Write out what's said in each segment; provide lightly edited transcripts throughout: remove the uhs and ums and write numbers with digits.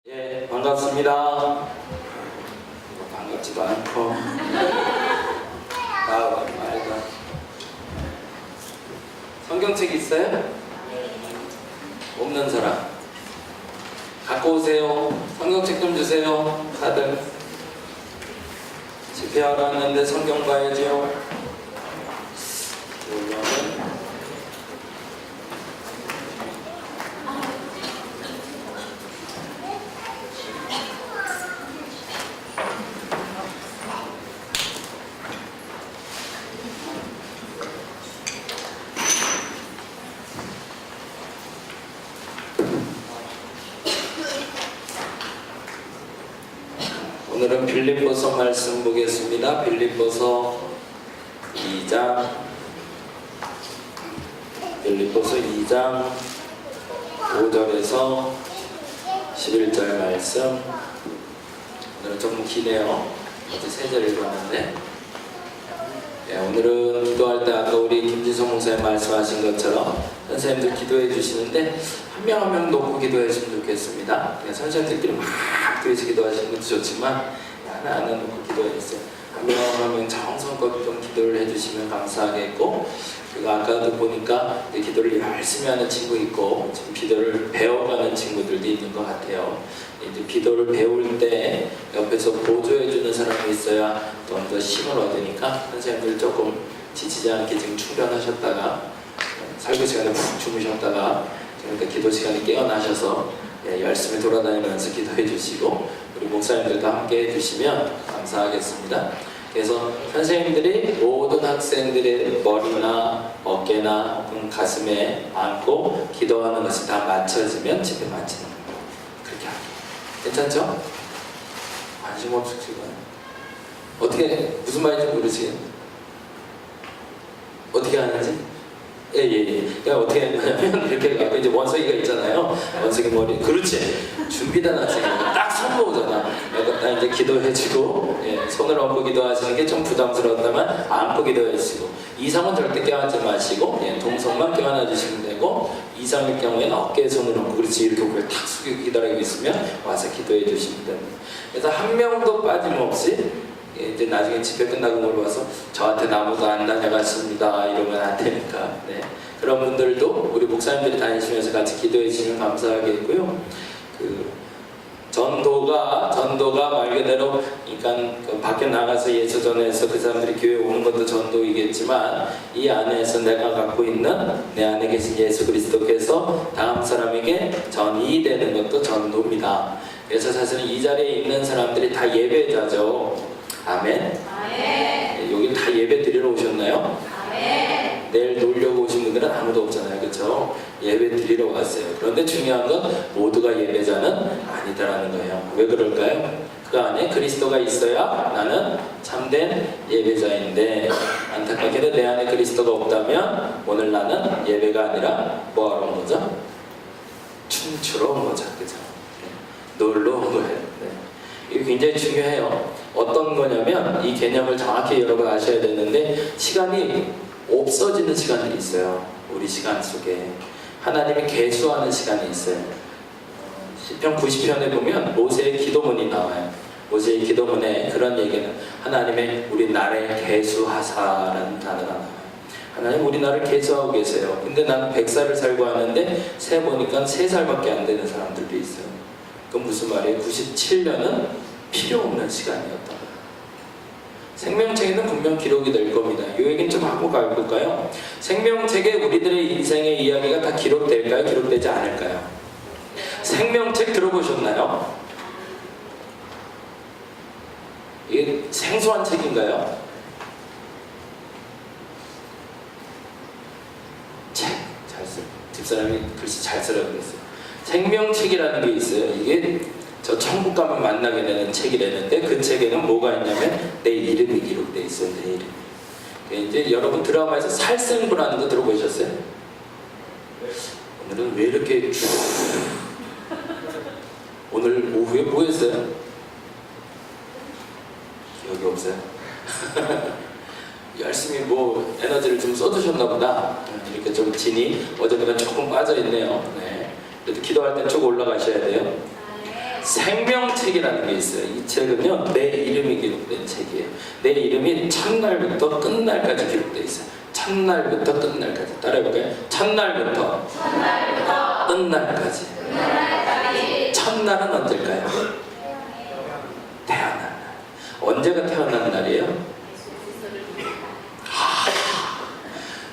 예, 반갑습니다. 반갑지도 않고. 말이다. 성경책 있어요? 없는 사람 갖고 오세요. 성경책 좀 주세요. 다들 집회하러 왔는데 성경 봐야죠. 오늘은 빌립보서 말씀 보겠습니다. 빌립보서 2장 5절에서 11절 말씀. 오늘은 조금 기네요. 어제 3절 읽었는데, 오늘은 기도할 때 아까 우리 김지성 목사님 말씀하신 것처럼 선생님들 기도해 주시는데 한 명 한 명 놓고 기도해 주시면 좋겠습니다. 선생님들끼리 막 뒤에서 기도하시는 것도 좋지만 하나 놓고 기도해 주세요. 한 명 한 명 정성껏 좀 기도를 해주시면 감사하겠고, 그리고 아까도 보니까 기도를 열심히 하는 친구 있고 지금 기도를 배워가는 친구들도 있는 것 같아요. 이제 기도를 배울 때 옆에서 보조해주는 사람이 있어야 좀 더 힘을 얻으니까 선생님들 조금 지치지 않게 지금 충전하셨다가 설교 시간에 푹 주무셨다가 그러니까 기도 시간에 깨어나셔서 열심히 돌아다니면서 기도해 주시고 우리 목사님들과 함께 해주시면 감사하겠습니다. 그래서 선생님들이 모든 학생들의 머리나 어깨나 혹은 가슴에 안고 기도하는 것이 다 맞춰지면 집에 마치는 거예요. 그렇게 하기 괜찮죠? 관심 없으시고요. 어떻게 무슨 말인지 모르시겠어요? 어떻게 하는지? 그러니까 어떻게 하냐면 이렇게 갖고 이제 원석이가 있잖아요. 원석이 머리 그렇지. 준비된 학생이 딱 손 모으잖아. 딱 이제 기도해주고 손을 얹고 기도하시는 게 좀 부담스러웠다면 안고 기도해주시고, 이상은 절대 껴안지 마시고 동성만 껴안아 주시면 되고, 이상일 경우에는 어깨에 손을 얹고 그렇지 이렇게 고개를 탁 숙이고 기다리고 있으면 와서 기도해 주시면 됩니다. 그래서 한 명도 빠짐없이 이제 나중에 집회 끝나고 물어봐서 저한테 아무도 안 다녀갔습니다 이러면 안 되니까, 그런 분들도 우리 목사님들이 다니시면서 같이 기도해 주시면 감사하겠고요. 전도가 말 그대로 그러니까 밖에 나가서 예수 전해서 그 사람들이 교회 오는 것도 전도이겠지만, 이 안에서 내가 갖고 있는 내 안에 계신 예수 그리스도께서 다음 사람에게 전이 되는 것도 전도입니다. 그래서 사실은 이 자리에 있는 사람들이 다 예배자죠. 아멘. 아멘. 여기 다 예배 드리러 오셨나요? 아멘. 내일 놀려고 오신 분들은 아무도 없잖아요, 그렇죠? 예배 드리러 왔어요. 그런데 중요한 건 모두가 예배자는 아니다라는 거예요. 왜 그럴까요? 그 안에 그리스도가 있어야 나는 참된 예배자인데, 안타깝게도 내 안에 그리스도가 없다면 오늘 나는 예배가 아니라 뭐하러 온 거죠? 춤추러 온 거죠, 그죠? 놀러 온 거예요. 이게 굉장히 중요해요. 어떤 거냐면 이 개념을 정확히 여러분 아셔야 되는데, 시간이 없어지는 시간들이 있어요. 우리 시간 속에 하나님이 계수하는 시간이 있어요. 시편 90편에 보면 모세의 기도문이 나와요. 모세의 기도문에 그런 얘기는 하나님의 우리 나를 계수하사라는 단어가 나와요. 하나님 우리 나를 계수하고 계세요. 근데 나는 100살을 살고 하는데 세보니까 3살밖에 안 되는 사람들도 있어요. 그건 무슨 말이에요? 97년은 필요 없는 시간이었던 거예요. 생명책에는 분명 기록이 될 겁니다. 이 얘기는 좀 하고 가볼까요? 생명책에 우리들의 인생의 이야기가 다 기록될까요? 기록되지 않을까요? 생명책 들어보셨나요? 이게 생소한 책인가요? 책 잘 써. 집사람이 글씨 잘 쓰라고 그랬어요. 생명책이라는 게 있어요. 이게 저 천국 가면 만나게 되는 책이라는데, 그 책에는 뭐가 있냐면 내 이름이 기록되어 있어요. 내 이름. 이제 여러분 드라마에서 살생부라는 거 들어보셨어요? 오늘은 왜 이렇게 오늘 오후에 뭐 했어요? 기억이 없어요? 열심히 뭐 에너지를 좀 쏟으셨나 보다. 이렇게 좀 진이 어제보다 조금 빠져있네요. 네. 그래도 기도할 때 쭉 올라가셔야 돼요. 생명책이라는 게 있어요. 이 책은요, 내 이름이 기록된 책이에요. 내 이름이 첫날부터 끝날까지 기록되어 있어요. 첫날부터 끝날까지. 따라해볼까요? 첫날부터 끝날까지. 첫날은 언제일까요? 태어난 날. 언제가 태어난 날이에요?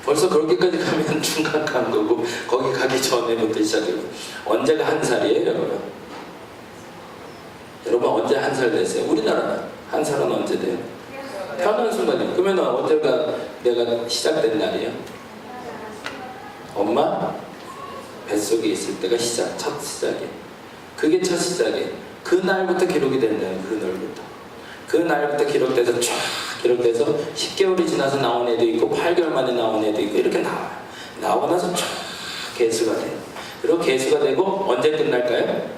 벌써 그렇게까지 가면 중간 간 거고, 거기 가기 전에부터 시작해요. 언제가 한 살이에요, 여러분? 여러분 언제 한 살 됐어요? 우리나라는 한 살은 언제 돼요? 태어난 순간이에요. 그러면 언제가 내가 시작된 날이에요? 엄마 뱃속에 있을 때가 첫 시작이에요. 그게 첫 시작이에요. 그 날부터 기록이 된다는 그 날부터. 그 날부터 기록돼서 쫙 기록돼서 10개월이 지나서 나온 애도 있고 8개월 만에 나온 애도 있고 이렇게 나와요. 나오고 나서 쫙 개수가 돼요. 그리고 개수가 되고 언제 끝날까요?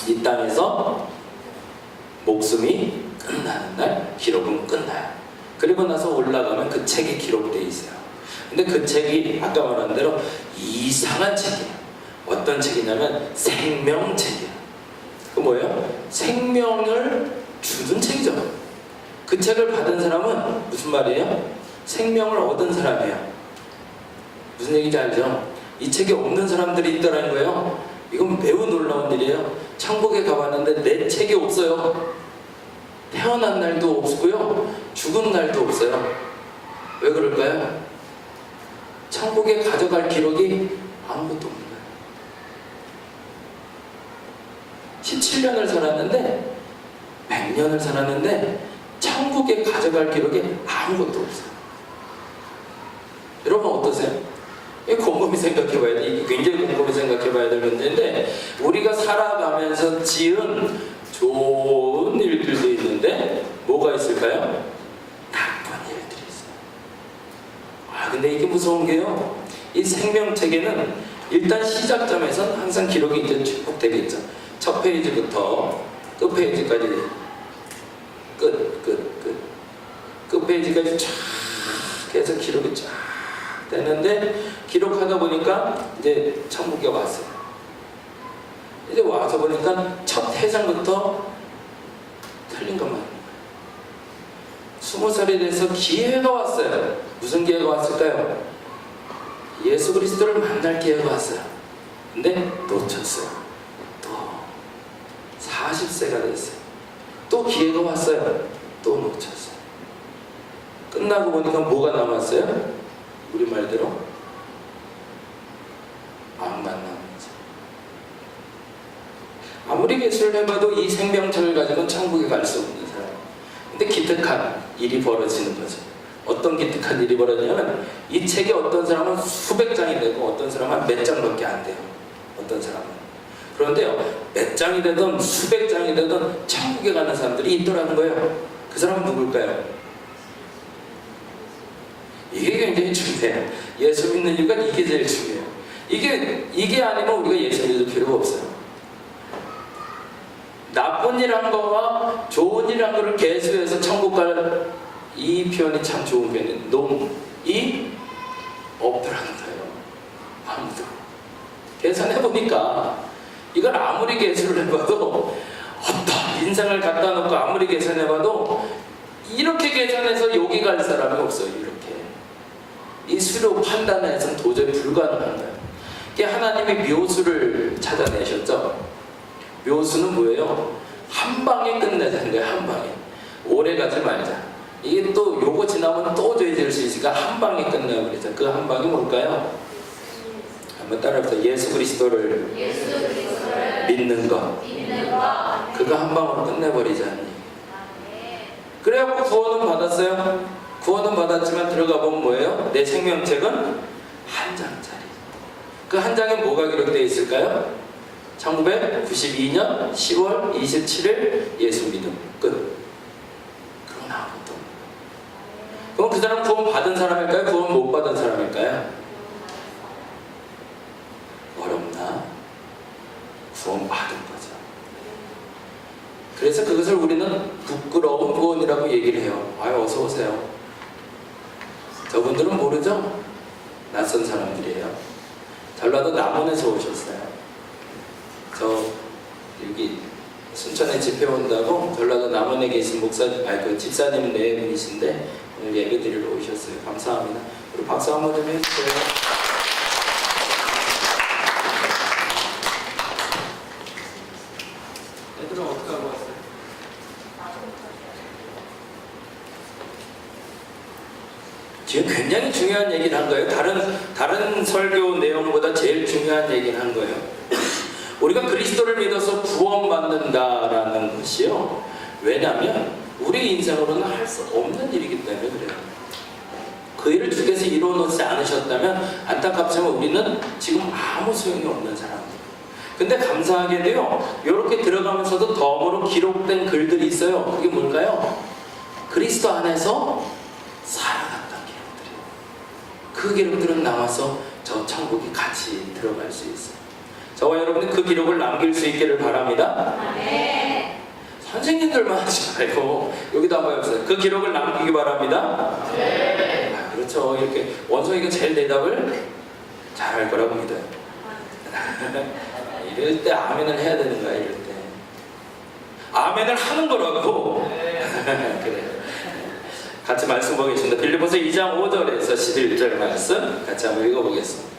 이 땅에서 목숨이 끝나는 날 기록은 끝나요. 그리고 나서 올라가면 그 책이 기록되어 있어요. 근데 그 책이 아까 말한 대로 이상한 책이에요. 어떤 책이냐면 생명책이에요. 그 뭐예요? 생명을 주는 책이죠. 그 책을 받은 사람은 무슨 말이에요? 생명을 얻은 사람이에요. 무슨 얘기인지 알죠? 이 책이 없는 사람들이 있다는 거예요. 이건 매우 놀라운 일이에요. 천국에 가봤는데 내 책이 없어요. 태어난 날도 없고요. 죽은 날도 없어요. 왜 그럴까요? 천국에 가져갈 기록이 아무것도 없는 거예요. 17년을 살았는데 100년을 살았는데 천국에 가져갈 기록이 아무것도 없어요. 여러분 어떠세요? 곰곰이 생각해봐야 돼. 이게 굉장히 곰곰이 생각해봐야 될 문제인데, 우리가 살아가면서 지은 좋은 일들도 있는데 뭐가 있을까요? 나쁜 일들이 있어요. 근데 이게 무서운 게요, 이 생명책에는 일단 시작점에선 항상 기록이 이제 쭉 되겠죠. 첫 페이지부터 끝 페이지까지 끝 페이지까지 쫙 해서 기록이 쫙 되는데, 기록하다 보니까 이제 천국에 왔어요. 이제 와서 보니까 첫 회장부터 틀린 것만. 20살이 돼서 기회가 왔어요. 무슨 기회가 왔을까요? 예수 그리스도를 만날 기회가 왔어요. 근데 놓쳤어요. 또 40세가 됐어요. 또 기회가 왔어요. 또 놓쳤어요. 끝나고 보니까 뭐가 남았어요? 우리 말대로 악만 남았죠. 아무리 개수를 해봐도 이 생명책을 가지고는 천국에 갈 수 없는 사람. 근데 기특한 일이 벌어지는 거죠. 어떤 기특한 일이 벌어지냐면, 이 책이 어떤 사람은 수백 장이 되고 어떤 사람은 몇 장밖에 안 돼요. 어떤 사람은. 그런데요, 몇 장이 되든 수백 장이 되든 천국에 가는 사람들이 있더라는 거예요. 그 사람은 누굴까요? 이게 굉장히 중요해요. 예수 믿는 이유가 이게 제일 중요해요. 이게 아니면 우리가 예수 믿을 필요가 없어요. 나쁜 일 한 거와 좋은 일 한 거를 계수해서 천국 갈, 이 표현이 참 좋은 표현이에요. 놈이 없더라는 거예요. 아무도. 계산해보니까 이걸 아무리 계수를 해봐도, 어떤 인생을 갖다 놓고 아무리 계산해봐도 이렇게 계산해서 여기 갈 사람이 없어요. 이렇게. 이 수로 판단해서는 도저히 불가능한 거예요. 이게 하나님이 묘수를 찾아내셨죠. 묘수는 뭐예요? 한 방에 끝내자는 거예요. 한 방에. 오래 가지 말자. 이게 또 요거 지나면 또 죄질 수 있으니까 한 방에 끝내버리자. 그 한 방이 뭘까요? 한번 따라해보세요. 예수 그리스도를 믿는 것. 그거 한 방으로 끝내버리자. 그래갖고 구원은 받았어요. 구원은 받았지만 들어가 보면 뭐예요? 내 생명책은 한 장짜리. 그 한 장에 뭐가 기록되어 있을까요? 1992년 10월 27일 예수 믿음. 끝. 그건 아무것도 없는. 그럼 그 사람 구원 받은 사람일까요? 구원 못 받은 사람일까요? 어렵나? 구원 받은 거죠. 그래서 그것을 우리는 부끄러운 구원이라고 얘기를 해요. 어서 오세요. 저분들은 모르죠? 낯선 사람들이에요. 전라도 남원에서 오셨어요. 저 여기 순천에 집회 온다고 전라도 남원에 계신 그 집사님 네 분이신데 오늘 예배 드리러 오셨어요. 감사합니다. 우리 박수 한번 좀 해주세요. 애들은 어떻게 하고 왔어요? 지금 굉장히 중요한 얘기를 한 거예요. 다른 설교 내용보다 제일 중요한 얘기를 한 거예요. 우리가 그리스도를 믿어서 구원받는다라는 것이요. 왜냐하면 우리 인생으로는 할 수 없는 일이기 때문에 그래요. 그 일을 주께서 이루어놓지 않으셨다면 안타깝지만 우리는 지금 아무 소용이 없는 사람들. 근데 감사하게도요. 이렇게 들어가면서도 덤으로 기록된 글들이 있어요. 그게 뭘까요? 그리스도 안에서 살아갔던 기록들이에요. 그 기록들은 남아서 저 천국에 같이 들어갈 수 있어요. 저와 여러분이 그 기록을 남길 수 있기를 바랍니다. 네. 선생님들만 하지 말고 여기도 한번 해보세요. 그 기록을 남기기 바랍니다. 네. 아, 그렇죠. 이렇게 원성이가 제일 대답을 잘할 거라고 믿어요. 이럴 때 아멘을 해야 되는 거야. 이럴 때 아멘을 하는 거라고. 그래요. 같이 말씀 보겠습니다. 빌립보서 2장 5절에서 11절 말씀 같이 한번 읽어보겠습니다.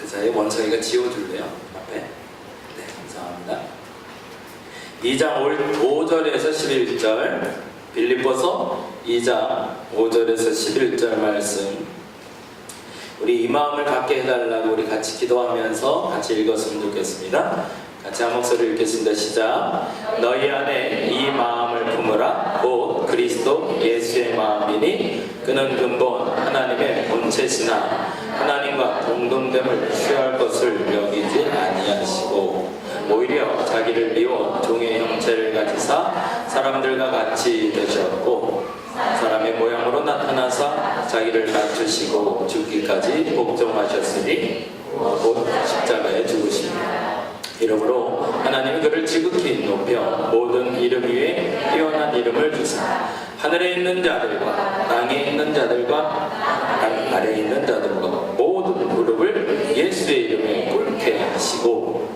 그 사이에 원성이가 지워줄래요? 앞에. 네, 감사합니다. 2장 5절에서 11절 빌립보서 2장 5절에서 11절 말씀 우리 이 마음을 갖게 해달라고 우리 같이 기도하면서 같이 읽었으면 좋겠습니다. 같이 한 목소리 읽겠습니다. 시작. 너희 안에 이 마음을 품으라. 곧 그리스도 예수의 마음이니 그는 근본 하나님의 본체시나 하나님과 동등됨을 취할 것을 여기지 아니하시고 오히려 자기를 비워 종의 형체를 가지사 사람들과 같이 되셨고 사람의 모양으로 나타나사 자기를 낮추시고 죽기까지 복종하셨으니 곧 십자가에 죽으십니다. 이러므로 하나님은 그를 지극히 높여 모든 이름 위에 뛰어난 이름을 주사 하늘에 있는 자들과 땅에 있는 자들과 땅 아래에 있는 자들과 모든 무릎을 예수의 이름에 꿇게 하시고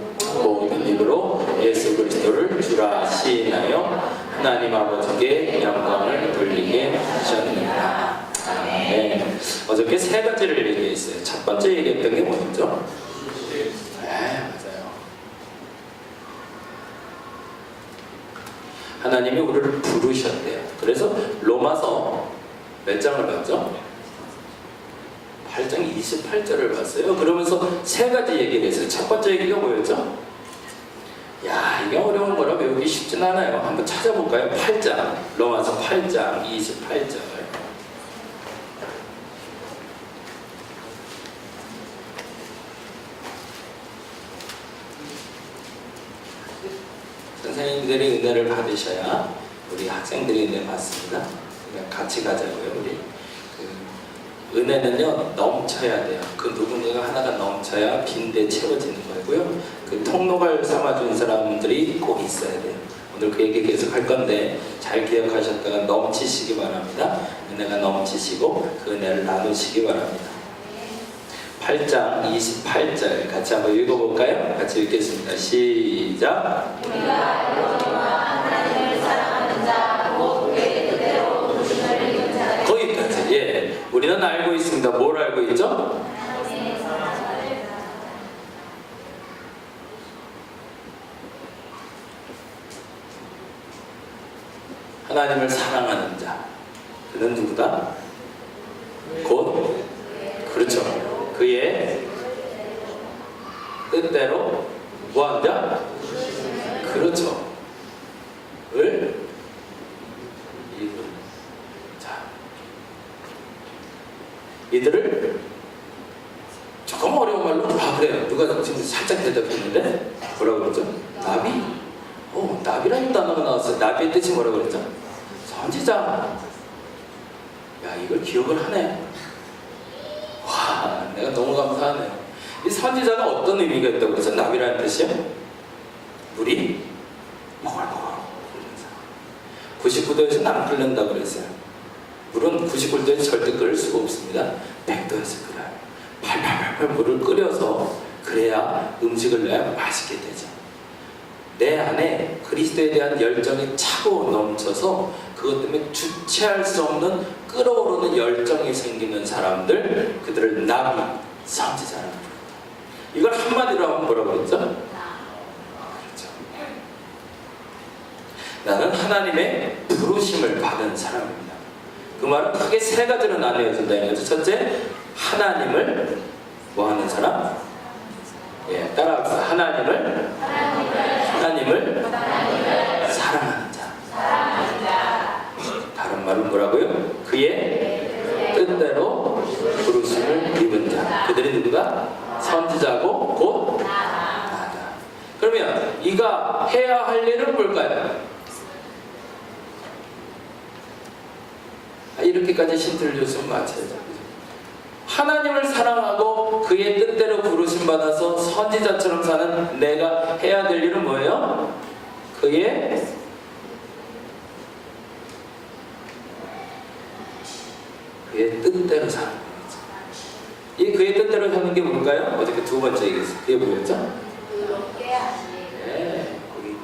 모든 입으로 예수 그리스도를 주라 시인하여 하나님 아버지께 영광을 돌리게 하셨느니라. 아멘. 어저께 세 가지를 얘기했어요. 첫 번째 얘기했던 게 뭐였죠? 네, 맞아요. 하나님이 우리를 부르셨대요. 그래서 로마서 몇 장을 봤죠? 8장 28절을 봤어요. 그러면서 세 가지 얘기를 했어요. 첫 번째 얘기가 뭐였죠? 야, 이게 어려운 거라 외우기 쉽진 않아요. 한번 찾아볼까요? 8장, 로마서 8장 28절. 선생님들이 은혜를 받으셔야 우리 학생들이 은혜 받습니다. 그러니까 같이 가자고요. 우리 은혜는요 넘쳐야 돼요. 그 누군가가 하나가 넘쳐야 빈대 채워지는 거고요. 그 통로갈 삼아준 사람들이 꼭 있어야 돼요. 오늘 그 얘기 계속 할 건데 잘 기억하셨다가 넘치시기 바랍니다. 은혜가 넘치시고 그 은혜를 나누시기 바랍니다. 8장 28절 같이 한번 읽어볼까요? 같이 읽겠습니다. 시작. 우리가 여호와 하나님을 사랑하는 자 곧 그의 뜻대로 부르심을 입은 자들 거기까지. 예, 우리는 알고 있습니다. 뭘 알고 있죠? 하나님을 사랑하는 자 그는 누구다? 곧 그렇죠. 그의 뜻대로 뭐한 자? 그렇죠. 을 입은 자. 이들을 조금 어려운 말로 그래요. 누가 지금 살짝 대답했는데 뭐라고 그러죠? 나비? 나비라는 단어가 나왔어요. 나비의 뜻이 뭐라고 그랬죠? 선지자. 야, 이걸 기억을 하네. 와, 내가 너무 감사하네요. 이 선지자가 어떤 의미가 있다고 그래서 나비라는 뜻이요? 물이 모글모글 흐르는 사람. 99도에서는 안 끓는다고 그랬어요. 물은 99도에서 절대 끓일 수가 없습니다. 100도에서 끓여요. 팔팔팔팔 물을 끓여서 그래야 음식을 내야 맛있게 되죠. 내 안에 그리스도에 대한 열정이 차고 넘쳐서 그것 때문에 주체할 수 없는 끓어오르는 열정이 생기는 사람들, 그들을 나비, 선지자라고 부릅니다. 이걸 한마디로 하면 뭐라고 그랬죠? 그렇죠. 나는 하나님의 부르심을 받은 사람입니다. 그 말은 크게 세 가지로 나뉘어진다는 거죠. 첫째, 하나님을 뭐 하는 사람? 예, 따라합시다. 하나님을 사랑하는 자. 다른 말은 뭐라고요? 그의 뜻대로 부르심을 입은 자. 그들이 누구다? 선지자고 곧 나다. 그러면 이가 해야 할 일은 뭘까요? 이렇게까지 힌트를 줬으면 맞춰야죠. 하나님을 사랑하고 그의 뜻대로 부르심 받아서 선지자처럼 사는 내가 해야 될 일은 뭐예요? 그의 뜻대로 사는 거죠. 이 그의 뜻대로 사는 게 뭘까요? 어저께 두 번째 얘기했어요. 그게 뭐였죠? 네, 거기.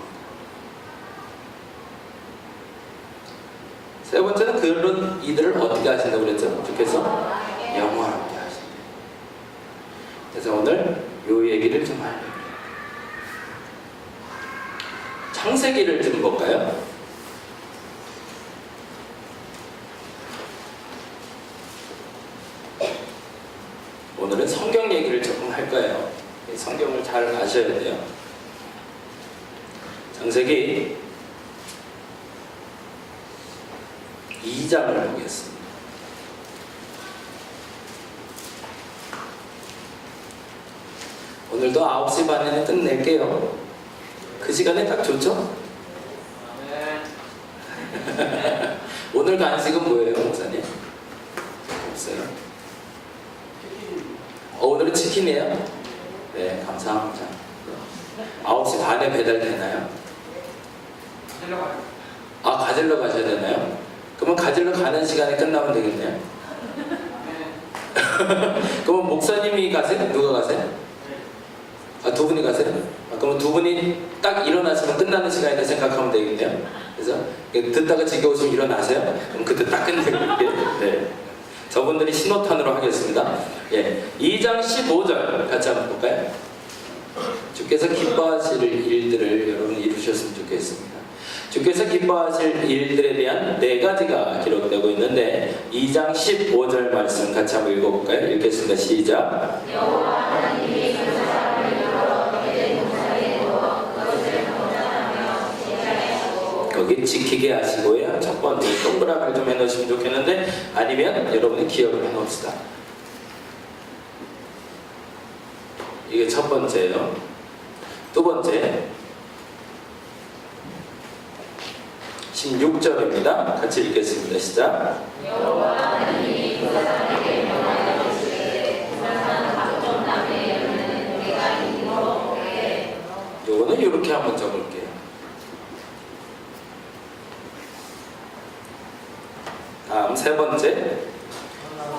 세 번째는 그런 이들을 어떻게 하신다고 그랬죠? 주께서 영원하게 하신다. 그래서 오늘 요 얘기를 좀 하려고. 창세기를 좀 볼까요? 오늘은 성경 얘기를 조금 할 거예요. 성경을 잘 아셔야 돼요. 창세기 2장을 보겠습니다. 오늘도 9시 반에는 끝낼게요. 그 시간에 딱 좋죠? 오늘 간식은 뭐예요, 목사님? 없어요? 오늘은 치킨이에요? 네, 감사합니다. 9시 반에 배달되나요? 아, 가지러 가셔야 되나요? 그러면 가지러 가는 시간에 끝나면 되겠네요? 그러면 목사님이 가세요? 누가 가세요? 아, 두 분이 가세요? 아, 그러면 두 분이 딱 일어나시면 끝나는 시간이다 생각하면 되겠네요? 그래서 듣다가 지겨우시면 일어나세요? 그럼 그때 딱 끝내볼게요. 네. 저분들이 신호탄으로 하겠습니다. 예, 2장 15절 같이 한번 볼까요? 주께서 기뻐하실 일들을 여러분 이루셨으면 좋겠습니다. 주께서 기뻐하실 일들에 대한 4가지가 기록되고 있는데 2장 15절 말씀 같이 한번 읽어볼까요? 읽겠습니다. 시작. 여호와 하나님이 그 사람을 이끌어 그의 동산에 두어 그것을 건전하며 지키게 하시고 거기 지키게 하시고요. 첫 번째 동그라미를 좀 해놓으시면 좋겠는데 아니면 여러분이 기억을 해놓읍시다. 이게 첫 번째예요. 두 번째 16절입니다. 같이 읽겠습니다. 시작. 여호와 하나님이 그 사람에게 명하여 주시되 항상 각종 나무의 열매는 우리가 힘으로 먹게. 요거는 이렇게 한번 적을게요. 다음 세 번째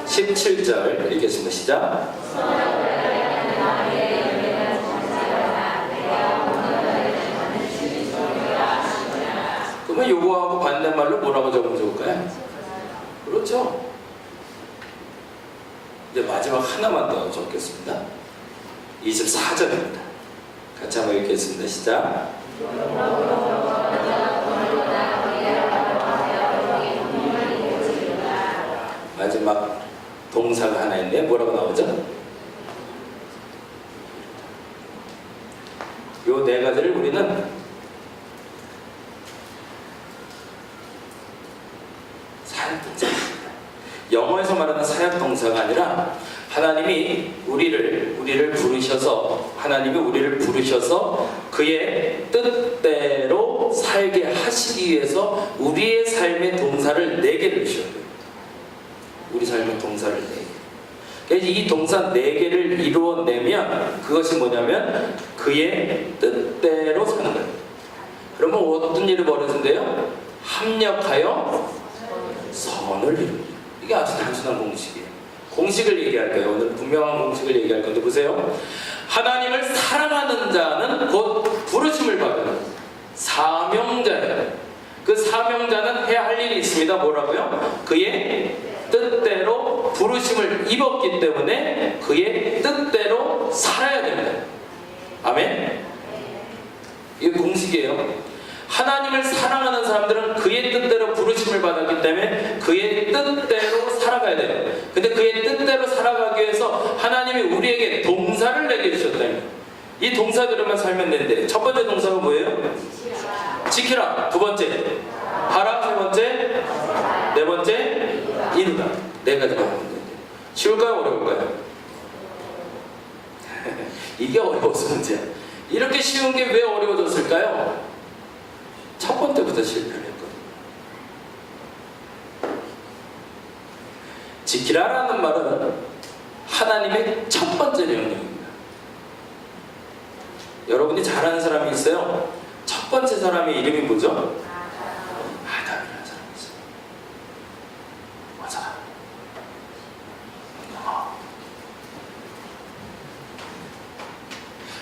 17절 읽겠습니다. 시작. 그러면 요거하고 반대말로 뭐라고 적으면 좋을까요? 그렇죠. 이제 마지막 하나만 더 적겠습니다. 24절입니다. 같이 한번 읽겠습니다. 시작. 마지막 동사가 하나 있는데 뭐라고 나오죠? 요 4가지를 우리는 사역동사입니다. 영어에서 말하는 사역동사가 아니라 하나님이 우리를 부르셔서 그의 뜻대로 살게 하시기 위해서 우리의 삶의 동사를 4개를 주셔야 돼요. 우리 삶의 동사를 4개. 그래서 이 동사 4개를 이루어내면 그것이 뭐냐면 그의 뜻대로 사는 거예요. 그러면 어떤 일이 벌어진대요? 합력하여 선을 이룹니다. 이게 아주 단순한 공식이에요. 공식을 얘기할 거예요. 오늘 분명한 공식을 얘기할 건데 보세요. 하나님을 사랑하는 자는 곧 부르심을 받는 사명자예요. 그 사명자는 해야 할 일이 있습니다. 뭐라고요? 그의 뜻대로 부르심을 입었기 때문에 그의 뜻대로 살아야 됩니다. 아멘? 이게 공식이에요. 하나님을 사랑하는 사람들은 그의 뜻대로 부르심을 받았기 때문에 그의 뜻대로 살아가야 돼요. 근데 그의 뜻대로 살아가기 위해서 하나님이 우리에게 동사를 내게 주셨다니. 이 동사들만 살면 되는데 첫 번째 동사가 뭐예요? 지키라. 두 번째 하라. 세 번째 네 번째 이루라. 네 가지만 하면 되는데 쉬울까요? 어려울까요? 이게 어려워서 문제야. 이렇게 쉬운 게 왜 어려워졌을까요? 첫 번째부터 실패를 했거든요. 지키라라는 말은 하나님의 첫 번째 명령입니다. 여러분이 잘 아는 사람이 있어요. 첫 번째 사람의 이름이 뭐죠? 아담이라는 사람이 있어요. 맞아.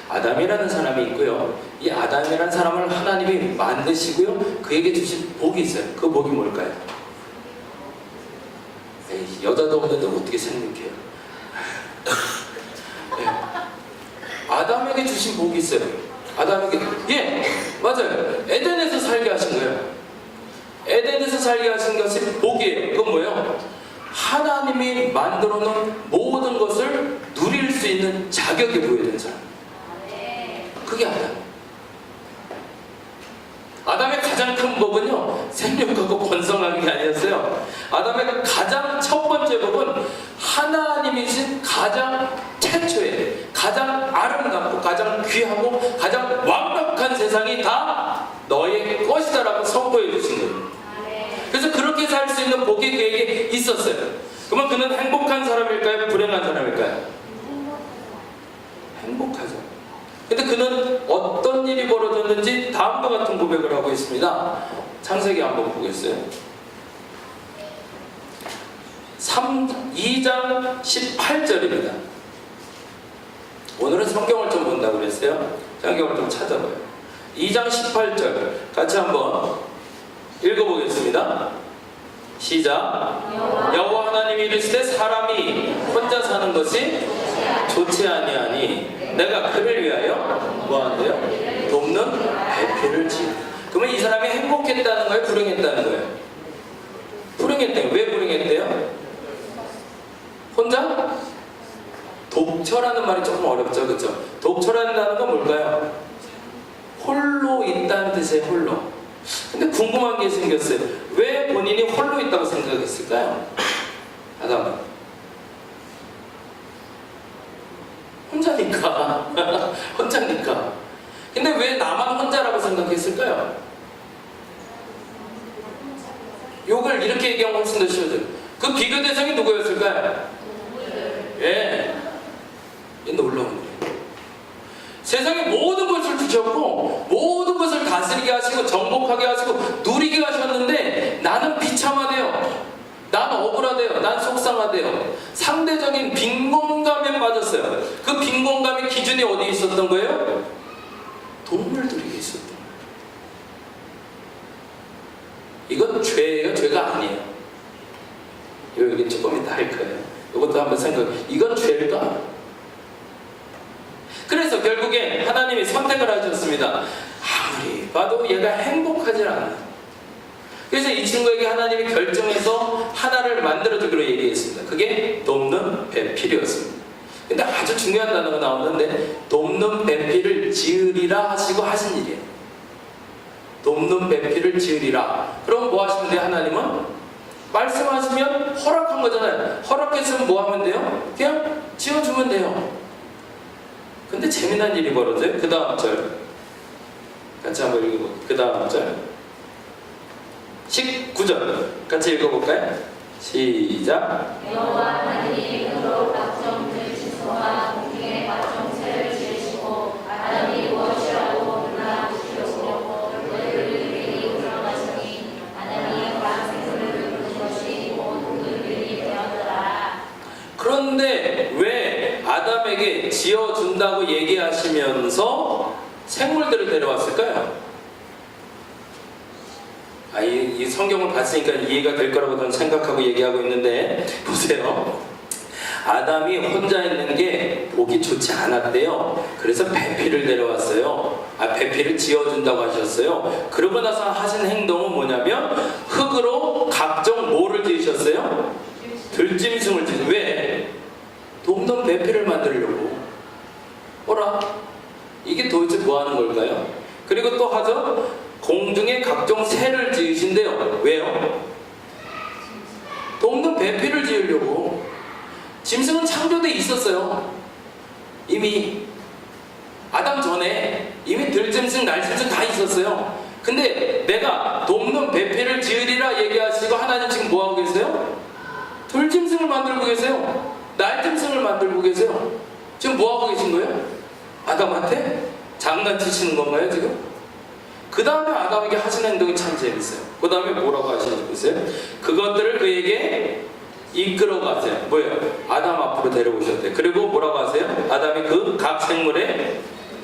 아담이라는 사람이 있고요. 이 아담이라는 사람을 하나님이 만드시고요. 그에게 주신 복이 있어요. 그 복이 뭘까요? 에이, 여자도 없는데 어떻게 생각해요? 네. 아담에게 주신 복이 있어요. 아담에게, 예, 맞아요. 에덴에서 살게 하신 거예요. 에덴에서 살게 하신 것이 복이에요. 그건 뭐예요? 하나님이 만들어 놓은 모든 것을 누릴 수 있는 자격이 부여된 사람. 그게 아담. 아담의 가장 큰 복은요, 생육하고 번성하는 게 아니었어요. 아담의 가장 첫 번째 복은 하나님이신 가장 최초의, 가장 아름답고 가장 귀하고 가장 완벽한 세상이 다 너의 것이다라고 선포해 주신 거예요. 그래서 그렇게 살 수 있는 복이 그에게 있었어요. 그러면 그는 행복한 사람일까요? 불행한 사람일까요? 행복하죠. 근데 그는 어떤 일이 벌어졌는지 다음과 같은 고백을 하고 있습니다. 창세기 한번 보겠어요. 2장 18절입니다. 오늘은 성경을 좀 본다고 그랬어요. 성경을 좀 찾아봐요. 2장 18절 같이 한번 읽어보겠습니다. 시작. 여호와 하나님이 이르시되 사람이 혼자 사는 것이 좋지 아니하니 내가 그를 위하여 뭐한대요? 돕는 배필을 지으. 그러면 이 사람이 행복했다는 거예요? 불행했다는 거예요? 불행했대요. 왜 불행했대요? 혼자? 독처라는 말이 조금 어렵죠, 그렇죠? 독처라는 단어가 뭘까요? 홀로 있다는 뜻의 홀로. 근데 궁금한 게 생겼어요. 왜 본인이 홀로 있다고 생각했을까요? 아담. 혼자니까. 혼자니까. 근데 왜 나만 혼자라고 생각했을까요? 욕을 이렇게 얘기하면 훨씬 더 쉬워져요. 그 비교 대상이 누구였을까요? 예. 놀라운 거예요. 세상의 모든 것을 주셨고 모든 것을 다스리게 하시고 정복하게 하시고 누리게 하셨는데 나는 비참하대요. 난 억울하대요. 난 속상하대요. 상대적인 빈곤감에 빠졌어요. 그 빈곤감의 기준이 어디에 있었던 거예요? 동물들에게 있었던 거예요. 이건 죄예요? 죄가 아니에요. 여기 조금 이따 할 거예요. 이것도 한번 생각해. 이건 죄일까? 그래서 결국에 하나님이 선택을 하셨습니다. 아무리 봐도 얘가 행복하지 않아요. 그래서 이 친구에게 하나님이 결정해서 하나를 만들어주기로 얘기했습니다. 그게 돕는 배필이었습니다. 근데 아주 중요한 단어가 나오는데 돕는 배필을 지으리라 하시고 하신 일이에요. 돕는 배필을 지으리라. 그럼 뭐 하시면 돼요? 하나님은 말씀하시면 허락한 거잖아요. 허락했으면 뭐 하면 돼요? 그냥 지어주면 돼요. 근데 재미난 일이 벌어져요. 그 다음 절 같이 한번 읽어볼게요. 그 다음 절 19절 같이 읽어볼까요? 시작. 여호와 하나님이 그로 각종 질서와 공중의 각종새를 지으시고 아담이 무엇이라고 불러주시려고 그를 이리 들어가시니 그런데 왜 아담에게 지어준다고 얘기하시면서 생물들을 데려왔을까요? 이 성경을 봤으니까 이해가 될 거라고 저는 생각하고 얘기하고 있는데, 보세요. 아담이 혼자 있는 게 보기 좋지 않았대요. 그래서 배필을 데려왔어요. 배필을 지어준다고 하셨어요. 그러고 나서 하신 행동은 뭐냐면 흙으로 각종 뭐를 지으셨어요? 들짐승을 지으셨어요. 왜? 돕는 배필을 만들려고. 어라? 이게 도대체 뭐 하는 걸까요? 그리고 또 하죠. 공중에 각종 새를 지으신대요. 왜요? 돕는 배필을 지으려고. 짐승은 창조돼 있었어요. 이미 아담 전에 이미 들짐승, 날짐승 다 있었어요. 근데 내가 돕는 배필을 지으리라 얘기하시고 하나님 지금 뭐 하고 계세요? 들짐승을 만들고 계세요. 날짐승을 만들고 계세요. 지금 뭐 하고 계신 거예요? 아담한테 장난치시는 건가요 지금? 그 다음에 아담에게 하신 행동이 참 재밌어요. 그 다음에 뭐라고 하시는지 보세요. 그것들을 그에게 이끌어 가세요. 뭐예요? 아담 앞으로 데려오셨대요. 그리고 뭐라고 하세요? 아담이 그 각 생물에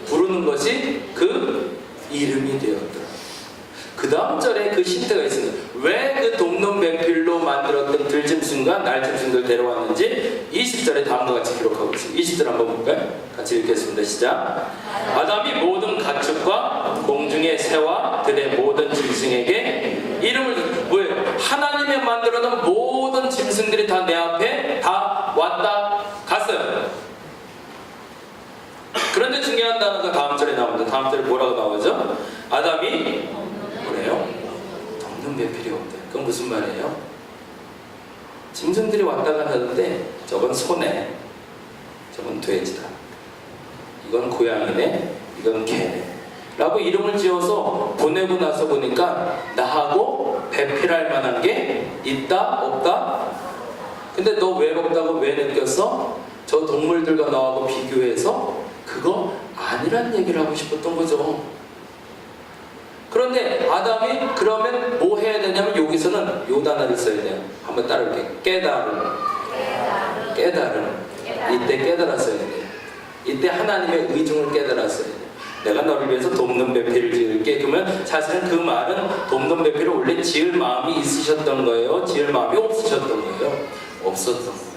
부르는 것이 그 이름이 되었더라. 그 다음 절에 그 힌트가 있습니다. 왜 그 돕는 배필로 만들었던 들짐승과 날짐승들 데려왔는지 20절에 다음과 같이 기록하고 있습니다. 20절 한번 볼까요? 같이 읽겠습니다. 시작. 아담이 모든 가축과 공중의 새와 들의 모든 짐승에게 이름을 뭐예요? 하나님이 만들어놓은 모든 짐승들이 다 내 앞에 다 왔다 갔어요. 그런데 중요한 단어가 다음 절에 나옵니다. 다음 절에 뭐라고 나오죠? 아담이 뭐래요? 돕는 배필이 없대. 그건 무슨 말이에요? 짐승들이 왔다가 하는데 저건 소네, 저건 돼지다, 이건 고양이네, 이건 개네 라고 이름을 지어서 보내고 나서 보니까 나하고 배필할 만한 게 있다? 없다? 근데 너 외롭다고 왜 느꼈어? 저 동물들과 너하고 비교해서 그거 아니란 얘기를 하고 싶었던 거죠. 그런데 아담이 그러면 뭐 해야 되냐면 여기서는 요 단어를 써야 돼요. 한번 따라올게요. 깨달음. 이때 깨달았어야 돼요. 이때 하나님의 의중을 깨달았어야 돼요. 내가 너를 위해서 돕는 배필을 지을게. 그러면 사실은 그 말은 돕는 배필을 원래 지을 마음이 있으셨던 거예요? 지을 마음이 없으셨던 거예요? 없었던 거예요.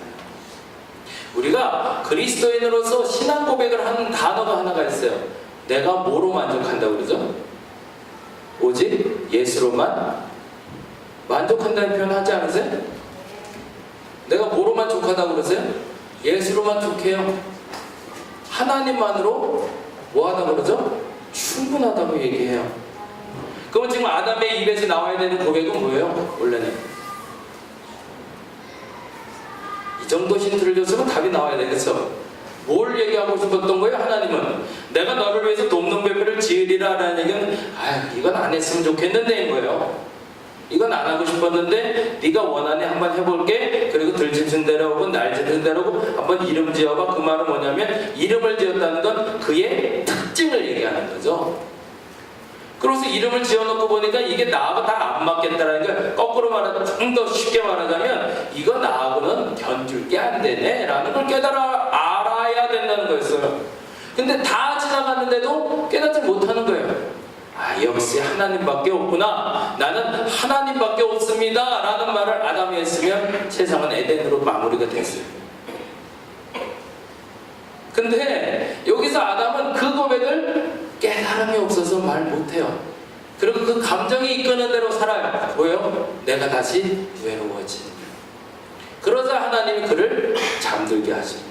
우리가 그리스도인으로서 신앙 고백을 하는 단어가 하나가 있어요. 내가 뭐로 만족한다고 그러죠? 오직 예수로만 만족한다는 표현 하지 않으세요? 내가 뭐로 만족하다고 그러세요? 예수로 만족해요. 하나님만으로 뭐 하다고 그러죠? 충분하다고 얘기해요. 그러면 지금 아담의 입에서 나와야 되는 고백은 뭐예요? 원래는 이 정도 힌트를 줬으면 답이 나와야 되겠어. 뭘 얘기하고 싶었던 거예요? 하나님은 내가 너를 위해서 돕는 배필을 지으리라 라는 얘기는 이건 안 했으면 좋겠는데 인 거예요. 이건 안 하고 싶었는데 네가 원하니 한번 해볼게. 그리고 들짐승 데려오고 날짐승 데려오고 한번 이름 지어봐. 그 말은 뭐냐면 이름을 지었다는 건 그의 특징을 얘기하는 거죠. 그래서 이름을 지어놓고 보니까 이게 나하고 다 안 맞겠다라는 걸 거꾸로 말하면 좀 더 쉽게 말하자면 이거 나하고는 견줄 게 안 되네 라는 걸 알아야 된다는 거였어요. 근데 다 지나갔는데도 깨닫지 못하는 거예요. 역시 하나님밖에 없구나. 나는 하나님밖에 없습니다 라는 말을 아담이 했으면 세상은 에덴으로 마무리가 됐어요. 근데 여기서 아담은 그 고백을 깨달음이 없어서 말 못해요. 그리고 그 감정이 이끄는 대로 살아요. 뭐요? 내가 다시 외로워진. 그러자 하나님이 그를 잠들게 하십니다.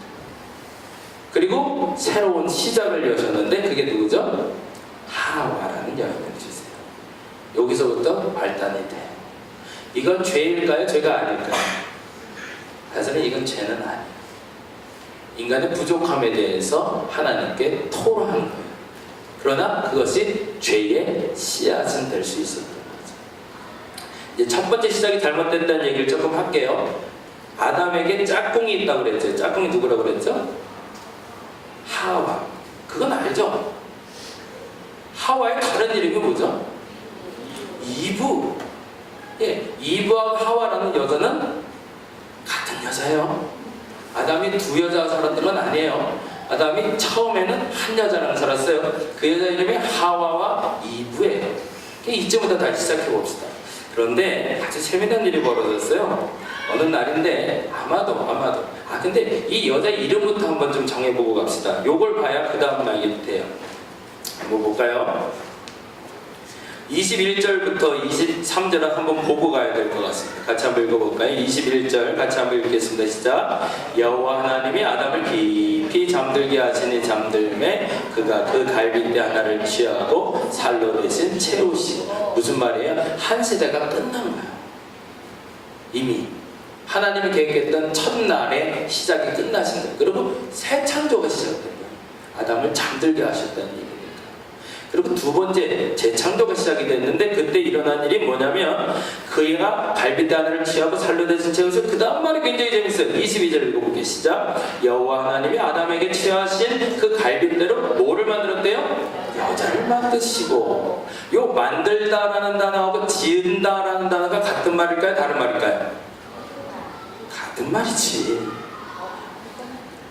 그리고 새로운 시작을 여셨는데 그게 누구죠? 하와라는 여인을 주세요. 여기서부터 발단이 돼요. 이건 죄일까요? 죄가 아닐까요? 사실은 이건 죄는 아니에요. 인간의 부족함에 대해서 하나님께 토로하는 거예요. 그러나 그것이 죄의 씨앗은 될 수 있었던 거죠. 이제 첫 번째 시작이 잘못됐다는 얘기를 조금 할게요. 아담에게 짝꿍이 있다고 그랬죠. 짝꿍이 누구라고 그랬죠? 하와. 그건 알죠? 하와의 다른 이름이 뭐죠? 이브. 이브하고 하와라는 여자는 같은 여자예요. 아담이 두 여자와 살았던 건 아니에요. 아담이 처음에는 한 여자랑 살았어요. 그 여자 이름이 하와와 이브예요. 이쯤부터 다시 시작해 봅시다. 그런데 아주 재미난 일이 벌어졌어요. 어느 날인데 아마도 근데 이 여자 이름부터 한번 좀 정해보고 갑시다. 요걸 봐야 그 다음 알게 돼요. 한번 볼까요? 21절부터 23절을 한번 보고 가야 될 것 같습니다. 같이 한번 읽어볼까요? 21절 같이 한번 읽겠습니다. 시작. 여호와 하나님이 아담을 깊이 잠들게 하시니 잠들매 그가 그 갈빗대 하나를 취하고 살로 대신 채우시고. 무슨 말이에요? 한 세대가 끝난 거예요. 이미 하나님이 계획했던 첫날의 시작이 끝나신 거예요. 그리고 새 창조가 시작된 거예요. 아담을 잠들게 하셨다는 얘기입니다. 그리고 두 번째 재창조가 시작이 됐는데 그때 일어난 일이 뭐냐면 그가 갈빗대 하나를 취하고 살로 대신 채워서 그 다음 말이 굉장히 재밌어요. 22절 읽어볼게요. 시작. 여호와 하나님이 아담에게 취하신 그 갈빗대로 뭐를 만들었대요? 여자를 만드시고. 요 만들다라는 단어하고 지은다라는 단어가 같은 말일까요? 다른 말일까요? 같은 말이지.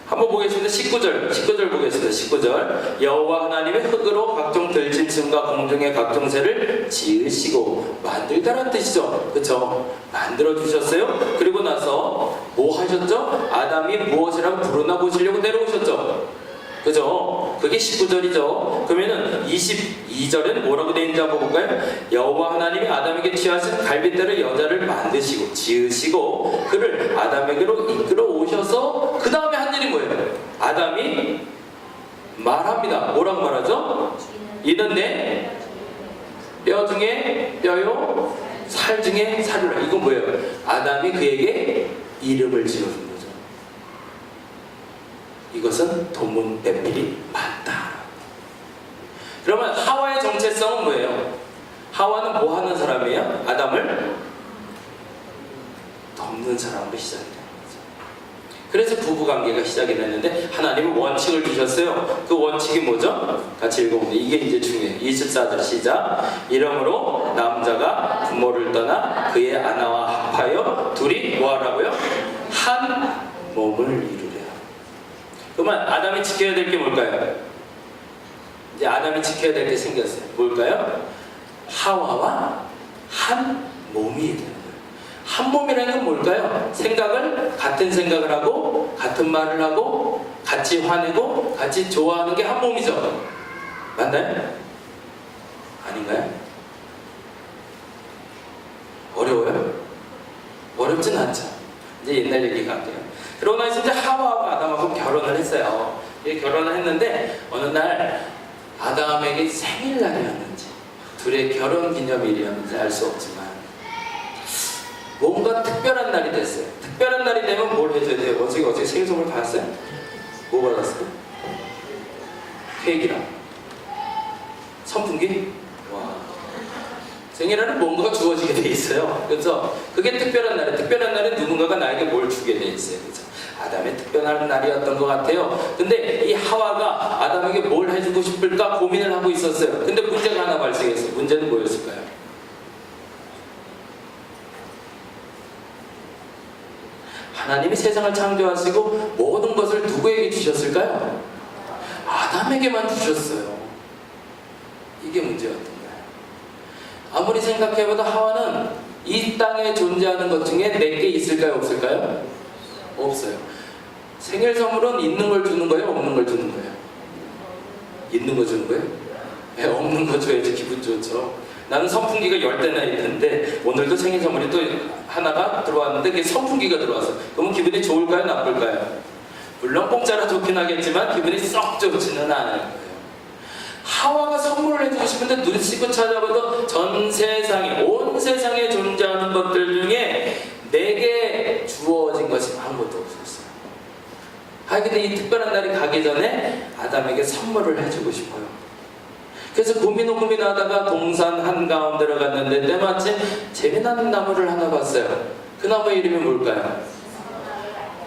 한번 보겠습니다. 19절 보겠습니다. 19절. 여호와 하나님의 흙으로 각종 들짐승과 공중의 각종 새를 지으시고. 만들다라는 뜻이죠. 그렇죠? 만들어 주셨어요. 그리고 나서 뭐 하셨죠? 아담이 무엇이라고 부르나 보시려고 내려오셨죠. 그죠? 그게 19절이죠. 그러면은 22절은 뭐라고 되어 있는지 한번 볼까요? 여호와 하나님이 아담에게 취하신 갈빗대로 여자를 만드시고 지으시고 그를 아담에게로 이끌어 오셔서 그 다음에 한 일이 뭐예요? 아담이 말합니다. 뭐라고 말하죠? 이는 내 뼈 중에 뼈요 살 중에 살이라. 이건 뭐예요? 아담이 그에게 이름을 지어준 거죠. 이것은 도문배필이 맞다. 그러면 하와의 정체성은 뭐예요? 하와는 뭐 하는 사람이에요? 아담을 돕는 사람으로 시작이 되는 거죠. 그래서 부부관계가 시작이 됐는데 하나님은 원칙을 주셨어요. 그 원칙이 뭐죠? 같이 읽어보면 이게 이제 중요해요. 24절 시작. 이러므로 남자가 부모를 떠나 그의 아내와 합하여 둘이 뭐하라고요? 한 몸을 이루래요. 그러면 아담이 지켜야 될 게 뭘까요? 이제 아담이 지켜야 될 게 생겼어요. 뭘까요? 하와와 한 몸이 되는 거예요. 한 몸이라는 건 뭘까요? 같은 생각을 하고 같은 말을 하고 같이 화내고 같이 좋아하는 게 한 몸이죠. 맞나요? 아닌가요? 어려워요? 어렵진 않죠. 이제 옛날 얘기 갈게요. 그러고 나서 이제 하와하고 아담하고 결혼을 했어요. 결혼을 했는데 어느 날 아담에게 생일날이었는지 둘의 결혼 기념일이었는지 알 수 없지만 뭔가 특별한 날이 됐어요. 특별한 날이 되면 뭘 해줘야 돼요? 어제 생일 선물 받았어요? 뭐 받았어요? 케이크랑 선풍기? 와. 생일에는 뭔가가 주어지게 돼 있어요. 그래서 그게 특별한 날이에요. 특별한 날에 누군가가 나에게 뭘 주게 돼 있어요. 그렇죠? 아담의 특별한 날이었던 것 같아요. 근데 이 하와가 아담에게 뭘 해주고 싶을까 고민을 하고 있었어요. 근데 문제가 하나 발생했어요. 문제는 뭐였을까요? 하나님이 세상을 창조하시고 모든 것을 누구에게 주셨을까요? 아담에게만 주셨어요. 이게 문제였던 거예요. 아무리 생각해봐도 하와는 이 땅에 존재하는 것 중에 내게 있을까요? 없을까요? 없어요. 생일 선물은 있는 걸 주는 거예요? 없는 걸 주는 거예요? 있는 거 주는 거예요? 네, 없는 거 줘야지 기분 좋죠. 나는 선풍기가 10대나 있는데 오늘도 생일 선물이 또 하나가 들어왔는데 그게 선풍기가 들어왔어. 그러면 기분이 좋을까요? 나쁠까요? 물론 공짜라 좋긴 하겠지만 기분이 썩 좋지는 않을 거예요. 하와가 선물을 해주고 싶은데 눈 씻고 찾아봐도 전 세상에 온 세상에 존재하는 것들 중에 내게 주어진 것이 아무것도 없었어요. 근데 이 특별한 날이 가기 전에 아담에게 선물을 해주고 싶어요. 그래서 고민하다가 동산 한가운데로 갔는데 때마침 재미나는 나무를 하나 봤어요. 그 나무의 이름이 뭘까요?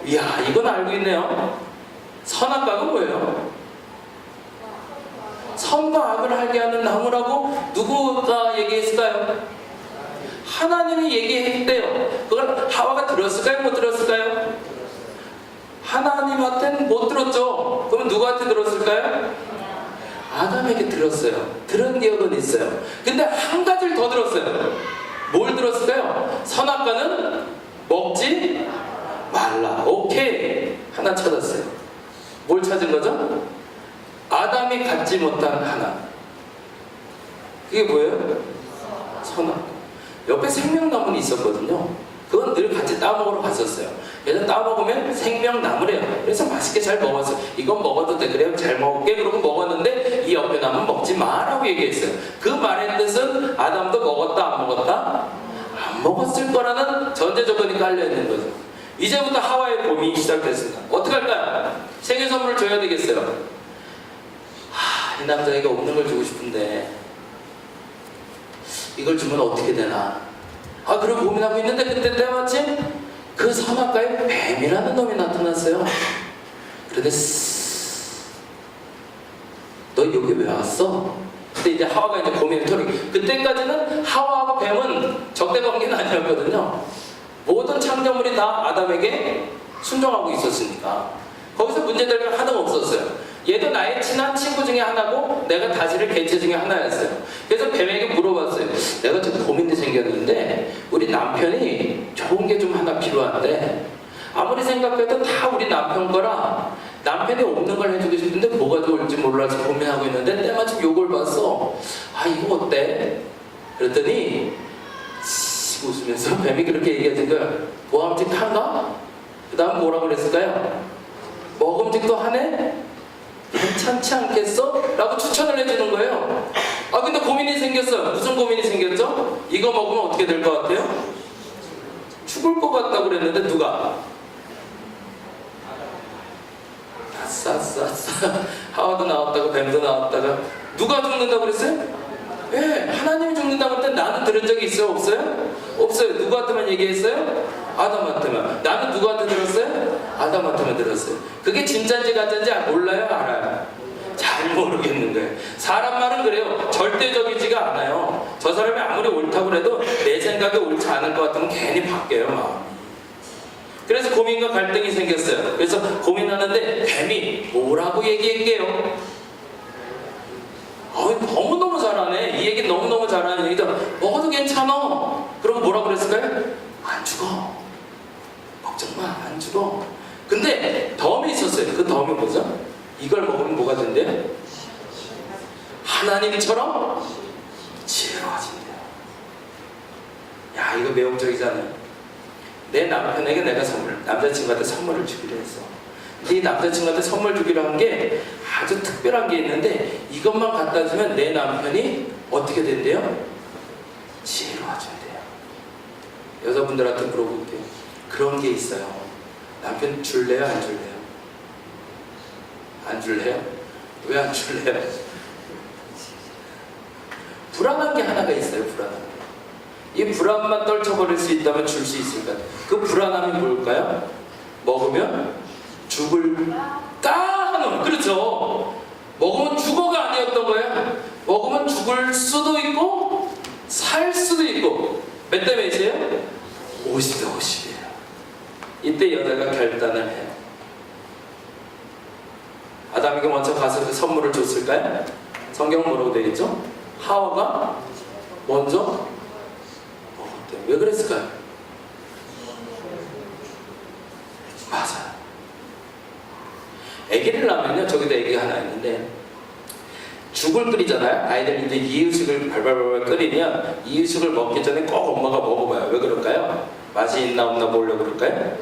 이야, 이건 알고 있네요. 선악과가 뭐예요? 선과 악을 알게 하는 나무라고 누구가 얘기했을까요? 하나님이 얘기했대요. 그걸 하와가 들었을까요? 못 들었을까요? 아담한테는 못 들었죠. 그러면 누구한테 들었을까요? 아담에게 들었어요. 들은 기억은 있어요. 근데 한 가지를 더 들었어요. 뭘 들었을까요? 선악과는 먹지 말라. 오케이. 하나 찾았어요. 뭘 찾은 거죠? 아담이 갖지 못한 하나. 그게 뭐예요? 선악. 옆에 생명나무는 있었거든요. 그건 늘 같이 따먹으러 갔었어요. 그래서 따먹으면 생명나무래요. 그래서 맛있게 잘 먹었어요. 이건 먹어도 돼. 그래요. 잘 먹을게. 그러고 먹었는데 이 옆에 나무는 먹지 마라고 얘기했어요. 그 말의 뜻은 아담도 먹었다 안 먹었다? 안 먹었을 거라는 전제 조건이 깔려있는 거죠. 이제부터 하와의 고민이 시작됐습니다. 어떻게 할까요? 생일 선물을 줘야 되겠어요. 이 남자에게 없는 걸 주고 싶은데 이걸 주면 어떻게 되나? 그리고 고민하고 있는데 그때 때마침 그 선악과에 뱀이라는 놈이 나타났어요. 그런데 너 여기 왜 왔어? 근데 이제 하와가 이제 고민을 털기. 그때까지는 하와하고 뱀은 적대 관계는 아니었거든요. 모든 창조물이 다 아담에게 순종하고 있었으니까 거기서 문제될 건 하나도 없었어요. 얘도 나의 친한 친구 중에 하나고 내가 다스릴 개체 중에 하나였어요. 그래서 뱀에게 물어봤어요. 내가 좀 고민이 생겼는데 우리 남편이 좋은 게 좀 하나 필요한데 아무리 생각해도 다 우리 남편 거라 남편이 없는 걸 해주고 싶은데 뭐가 좋을지 몰라서 고민하고 있는데 때마침 요걸 봤어. 이거 어때? 그랬더니 웃으면서 뱀이 그렇게 얘기하는 거야. 보암직한가? 그 다음 뭐라고 그랬을까요? 먹음직도 하네? 괜찮지 않겠어? 라고 추천을 해주는 거예요. 근데 고민이 생겼어요. 무슨 고민이 생겼죠? 이거 먹으면 어떻게 될 것 같아요? 죽을 것 같다고 그랬는데 누가? 아싸 하와도 나왔다가 뱀도 나왔다가 누가 죽는다고 그랬어요? 예, 하나님이 죽는다고 할 때 나는 들은 적이 있어요? 없어요? 없어요. 누구한테만 얘기했어요? 아담한테만. 나는 누구한테 들었어요? 아담한테만 들었어요. 그게 진짜인지 가짜인지 몰라요? 알아요? 잘 모르겠는 거예요. 사람 말은 그래요. 절대적이지가 않아요. 저 사람이 아무리 옳다고 해도 내 생각에 옳지 않을 것 같으면 괜히 바뀌어요, 마음이. 그래서 고민과 갈등이 생겼어요. 그래서 고민하는데 뱀이 뭐라고 얘기할게요? 너무너무 잘하네. 이 얘기 너무너무 잘하는 얘기다. 먹어도 괜찮아. 그러고 뭐라고 그랬을까요? 안 죽어. 걱정 마. 안 죽어. 근데 덤이 있었어요. 그 덤이 뭐죠? 이걸 먹으면 뭐가 된대요? 하나님처럼 지혜로워진대요. 야, 이거 매혹적이잖아요. 내 남편에게 내가 남자친구한테 선물을 주기로 했어. 근데 이 남자친구한테 선물 주기로 한 게 아주 특별한 게 있는데 이것만 갖다 주면 내 남편이 어떻게 된대요? 지혜로워진대요. 여자분들한테 물어볼게요. 그런 게 있어요. 남편 줄래요? 안 줄래요? 안 줄래요? 왜 안 줄래요? 불안한 게 하나가 있어요. 불안한 게. 이 불안만 떨쳐버릴 수 있다면 줄 수 있을까요? 그 불안함이 뭘까요? 먹으면 죽을까 하는. 그렇죠. 먹으면 죽어가 아니었던 거예요. 먹으면 죽을 수도 있고 살 수도 있고. 몇 대 몇이에요? 50대 50이에요. 이때 여자가 결단을 해요. 아담에게 먼저 가서 그 선물을 줬을까요? 성경은 뭐라고 되어 있죠? 하와가 먼저 먹었대요. 왜 그랬을까요? 맞아요. 아기를 낳으면요, 저기다 아기가 하나 있는데 죽을 끓이잖아요. 아이들이 이제 이유식을 발발발발 끓이면 이유식을 먹기 전에 꼭 엄마가 먹어봐요. 왜 그럴까요? 맛이 있나 없나 보려고 그럴까요?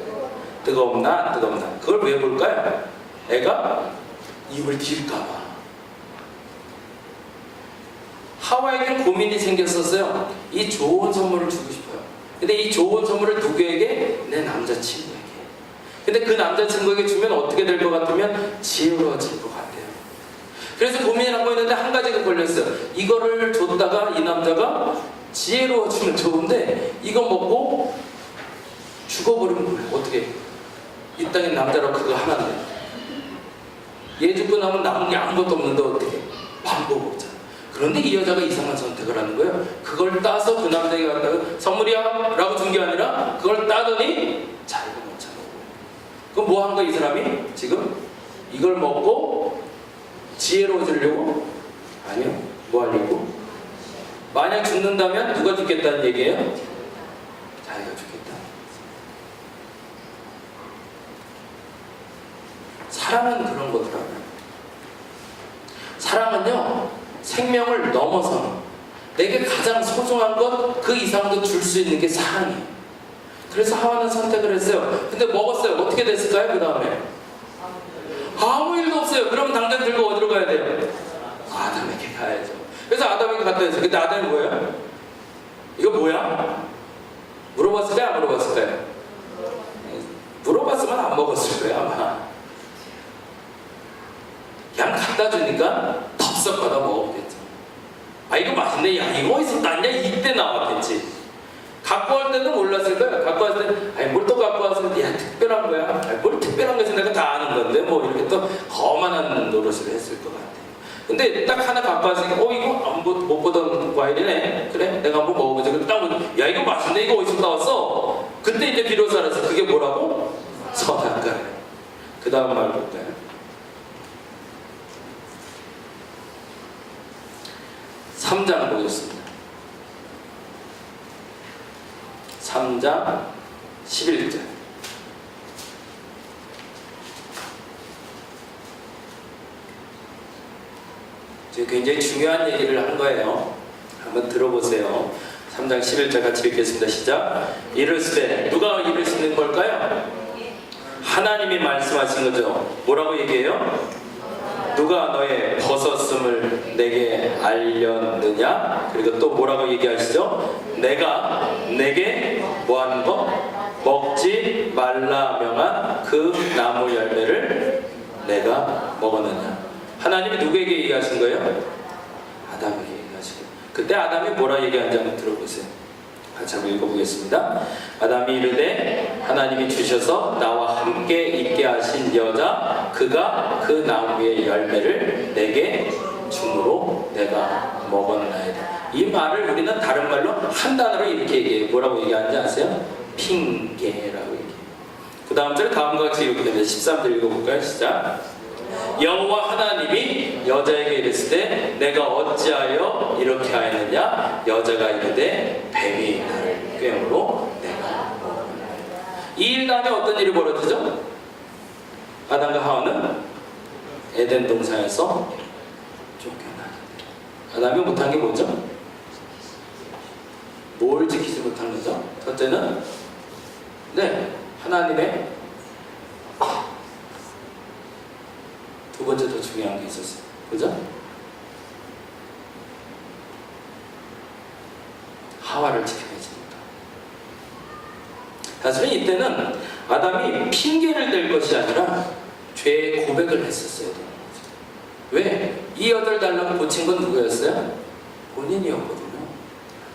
뜨겁나 안 뜨겁나. 그걸 왜 볼까요? 애가 입을 딜까봐. 하와에게 고민이 생겼었어요. 이 좋은 선물을 주고 싶어요. 근데 이 좋은 선물을 누구에게? 내 남자친구에게. 근데 그 남자친구에게 주면 어떻게 될 것 같으면 지혜로워질 것 같아요. 그래서 고민을 하고 있는데 한 가지가 걸렸어요. 이거를 줬다가 이 남자가 지혜로워지면 좋은데 이거 먹고 죽어버리면 뭐예요? 어떻게? 이 땅에 남자로 그거 하나인데 얘 죽고 나면 남은 게 아무것도 없는데 어떻게? 방법 없잖아. 그런데 이 여자가 이상한 선택을 하는 거예요. 그걸 따서 그 남자에게 갖다가 선물이야 라고 준 게 아니라 그걸 따더니 자기가 못 참고 그럼 뭐 한 거야 이 사람이? 지금 이걸 먹고 지혜로워지려고? 아니요. 뭐 하려고? 만약 죽는다면 누가 죽겠다는 얘기예요? 자기가 죽겠다. 사랑은 그런 거더라고요. 사랑은요, 생명을 넘어서 내게 가장 소중한 것 그 이상도 줄 수 있는 게 사랑이에요. 그래서 하와는 선택을 했어요. 근데 먹었어요. 어떻게 됐을까요? 그 다음에 아무 일도 없어요. 그럼 당장 들고 어디로 가야 돼요? 아담에게 가야죠. 그래서 아담에게 갔다 했어요. 근데 아담이 뭐예요? 이거 뭐야? 물어봤을까요? 안 물어봤을까요? 물어봤으면 안 먹었을 거예요 아마. 그냥 갖다 주니까 덥석 받아 먹었겠죠. 아 이거 맛있네. 야 이거 어디서 났냐? 이때 나왔겠지. 갖고 올 때는 몰랐을 거야. 갖고 왔을 때 아니 뭘 또 갖고 왔을 때 야 특별한 거야. 아니, 뭘 특별한 거지 내가 다 아는 건데 뭐 이렇게 또 거만한 노릇을 했을 것 같아요. 근데 딱 하나 갖고 왔으니까 이거 못 보던 과일이네. 그래 내가 한번 먹어보자. 그래 딱 야 이거 맛있네. 이거 어디서 나왔어? 그때 이제 비로소 알았어. 그게 뭐라고? 선악과래. 그 다음 말 볼까요? 3장 보겠습니다. 3장 11절. 지금 굉장히 중요한 얘기를 한 거예요. 한번 들어보세요. 3장 11절 같이 읽겠습니다. 시작. 이르시되 누가 이르시는 걸까요? 하나님이 말씀하신 거죠. 뭐라고 얘기해요? 누가 너의 벗었음을 내게 알렸느냐? 그리고 또 뭐라고 얘기하시죠? 내가 내게 뭐하는 거? 먹지 말라 명한 그 나무 열매를 내가 먹었느냐? 하나님이 누구에게 얘기하신 거예요? 아담에게 얘기하시고. 그때 아담이 뭐라 얘기하는지 한번 들어보세요. 같이 한번 읽어보겠습니다. 아담이 이르되 하나님이 주셔서 나와 함께 있게 하신 여자 그가 그 나무의 열매를 내게 주므로 내가 먹었나이다. 이 말을 우리는 다른 말로 한 단어로 이렇게 얘기해요. 뭐라고 얘기하는지 아세요? 핑계라고 얘기해요. 그 다음 절 다음과 같이 읽어보겠습니다. 13절 읽어볼까요? 시작. 여호와 하나님이 여자에게 이르시되 내가 어찌하여 이렇게 하였느냐? 여자가 이르되 뱀이 나를 꿰므로 내가 먹었나이다. 이 일 다음에 어떤 일이 벌어지죠? 아담과 하와는 에덴 동산에서 쫓겨나게. 아담이 못한 게 뭐죠? 뭘 지키지 못한 거죠? 첫째는 하나님의 두 번째 더 중요한 게 있었어요. 그죠? 하와를 지켜야지. 사실은 이때는 아담이 핑계를 댈 것이 아니라 죄의 고백을 했었어야 되는 거죠. 왜? 이 여자를 달라고 고친 건 누구였어요? 본인이었거든요.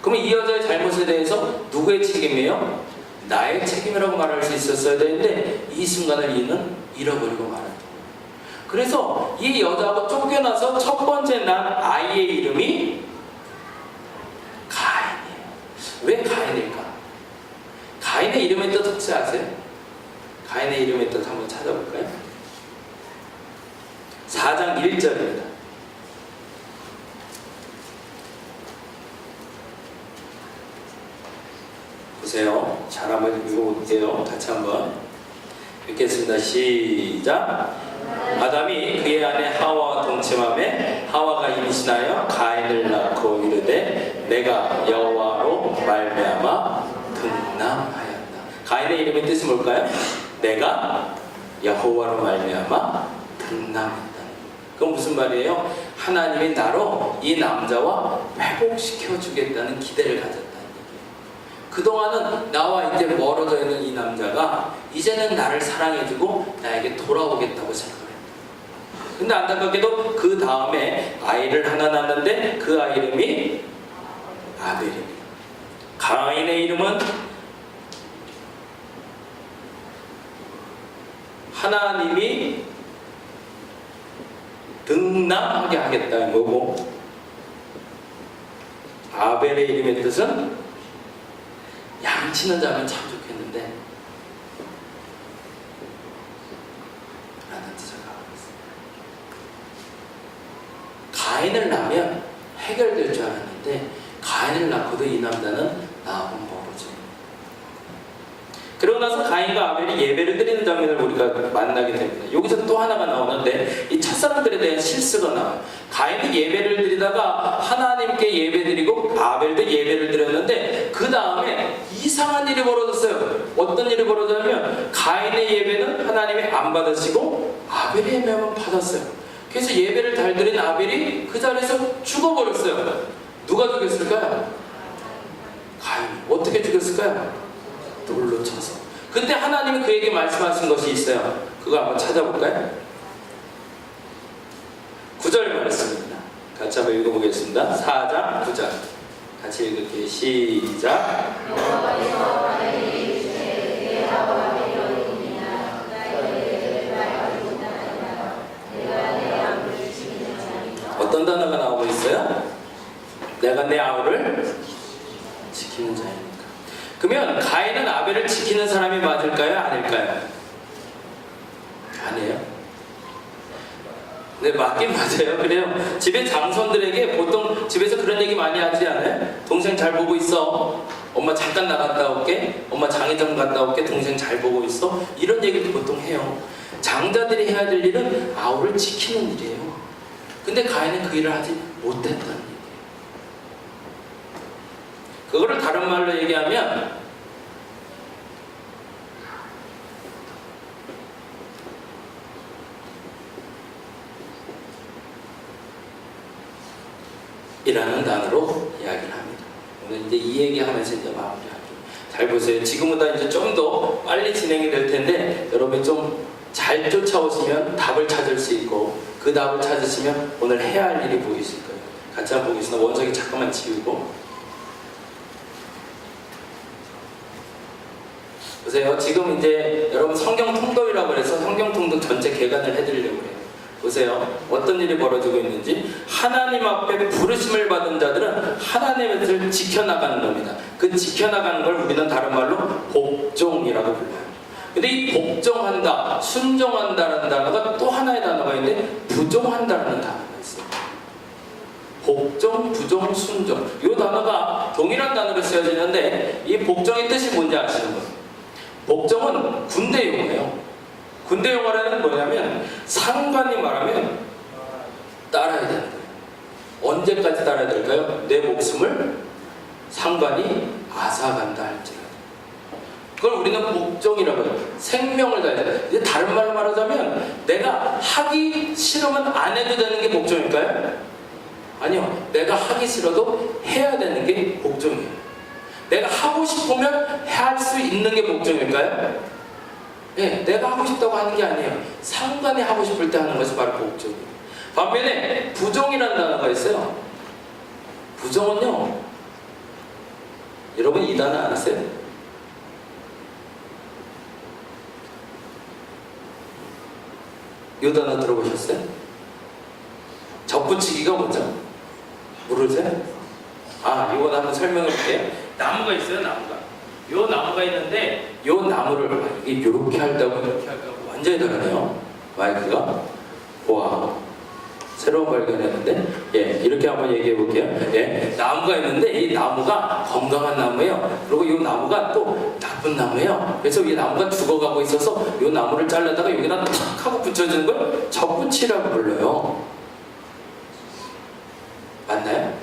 그러면 이 여자의 잘못에 대해서 누구의 책임이에요? 나의 책임이라고 말할 수 있었어야 되는데 이 순간을 이는 잃어버리고 말았다. 그래서 이 여자하고 쫓겨나서 첫 번째 난 아이의 이름이 가인이에요. 왜 가인일까? 가인의 이름의 뜻 혹시 아세요? 가인의 이름의 뜻 한번 찾아볼까요? 4장 1절입니다. 보세요. 잘 한번 읽어볼게요. 같이 한번 읽겠습니다. 시작. 아담이 그의 아내 하와와 동침하매 하와가 임신하여 가인을 낳고 이르되 내가 여호와로 말미암아 등남하였다. 가인의 이름의 뜻이 뭘까요? 내가 여호와로 말미암아 등남했다. 그건 무슨 말이에요? 하나님이 나로 이 남자와 회복시켜 주겠다는 기대를 가졌다는 얘기예요. 그동안은 나와 이제 멀어져 있는 이 남자가 이제는 나를 사랑해주고 나에게 돌아오겠다고 생각을 했다. 근데 안타깝게도 그 다음에 아이를 하나 낳았는데 그 아이 이름이 아벨입니다. 가인의 이름은 하나님이 등남하게 하겠다는 거고, 아벨의 이름의 뜻은 양치는 자면 참 좋겠는데 가인을 낳으면 해결될 줄 알았는데 가인을 낳고도 이 남자는 나하고 멀어져. 그러고 나서 가인과 아벨이 예배를 드리는 장면을 우리가 만나게 됩니다. 여기서 또 하나가 나오는데 이 첫사람들에 대한 실수가 나와요. 가인이 예배를 드리다가 하나님께 예배 드리고 아벨도 예배를 드렸는데 그 다음에 이상한 일이 벌어졌어요. 어떤 일이 벌어졌냐면 가인의 예배는 하나님이 안 받으시고 아벨의 예배만 받았어요. 그래서 예배를 잘 드린 아벨이 그 자리에서 죽어버렸어요. 누가 죽였을까요? 가인이. 어떻게 죽였을까요? 돌로 쳐서. 근데 하나님이 그에게 말씀하신 것이 있어요. 그거 한번 찾아볼까요? 9절 말씀입니다. 같이 한번 읽어보겠습니다. 4장 9절 같이 읽을게요. 시작. 어떤 단어가 나오고 있어요? 내가 내 아우를 지키는 자입니까? 그러면 가인은 아벨을 지키는 사람이 맞을까요? 아닐까요? 아니에요. 네, 맞긴 맞아요. 그래요. 집에 장손들에게 보통 집에서 그런 얘기 많이 하지 않아요? 동생 잘 보고 있어. 엄마 잠깐 나갔다 올게. 엄마 장애점 갔다 올게. 동생 잘 보고 있어. 이런 얘기를 보통 해요. 장자들이 해야 될 일은 아우를 지키는 일이에요. 근데 가인은 그 일을 하지 못했다는 얘기예요. 그거를 다른 말로 얘기하면 이라는 단어로 이야기를 합니다. 오늘 이제 이 얘기하면서 이제 마무리할게요. 잘 보세요. 지금보다 이제 좀 더 빨리 진행이 될 텐데 여러분이 좀 잘 쫓아오시면 답을 찾을 수 있고 그 답을 찾으시면 오늘 해야 할 일이 보이실 거예요. 같이 한번 보겠습니다. 원석이 잠깐만 지우고. 보세요. 지금 이제 여러분 성경 통독이라고 해서 성경 통독 전체 개관을 해드리려고 해요. 보세요. 어떤 일이 벌어지고 있는지. 하나님 앞에 부르심을 받은 자들은 하나님의 뜻을 지켜나가는 겁니다. 그 지켜나가는 걸 우리는 다른 말로 복종이라고 불러요. 근데 이 복종한다, 순종한다라는 단어가 또 하나의 단어가 있는데 부종한다라는 단어가 있어요. 복종, 부종, 순종. 이 단어가 동일한 단어로 쓰여지는데 이 복종의 뜻이 뭔지 아시는 거예요? 복종은 군대 용어예요. 군대 용어라는 뭐냐면 상관이 말하면 따라야 되는 거예요. 언제까지 따라야 될까요? 내 목숨을 상관이 앗아간다 할지라도. 그걸 우리는 복종이라고 해요. 생명을 다해야 돼. 다른 말로 말하자면 내가 하기 싫으면 안 해도 되는 게 복종일까요? 아니요. 내가 하기 싫어도 해야 되는 게 복종이에요. 내가 하고 싶으면 할 수 있는 게 복종일까요? 네, 내가 하고 싶다고 하는 게 아니에요. 상관이 하고 싶을 때 하는 것이 바로 복종이에요. 반면에 부종이라는 단어가 있어요. 부종은요, 여러분 이 단어 안 아세요? 이 단어 들어보셨어요? 접붙이기가 뭐죠? 모르세요? 아, 이거 한번 설명해 볼게요. 나무가 있어요, 나무가. 요 나무가 있는데 요 나무를 이렇게 할다고 이렇게 할다고 완전히 다르네요. 마이크가. 와, 새로운 발견했는데, 예, 이렇게 한번 얘기해 볼게요. 예, 나무가 있는데 이 나무가 건강한 나무예요. 그리고 이 나무가 또 나쁜 나무예요. 그래서 이 나무가 죽어가고 있어서 이 나무를 잘라다가 여기다 탁 하고 붙여주는 걸 접붙이라고 불러요. 맞나요?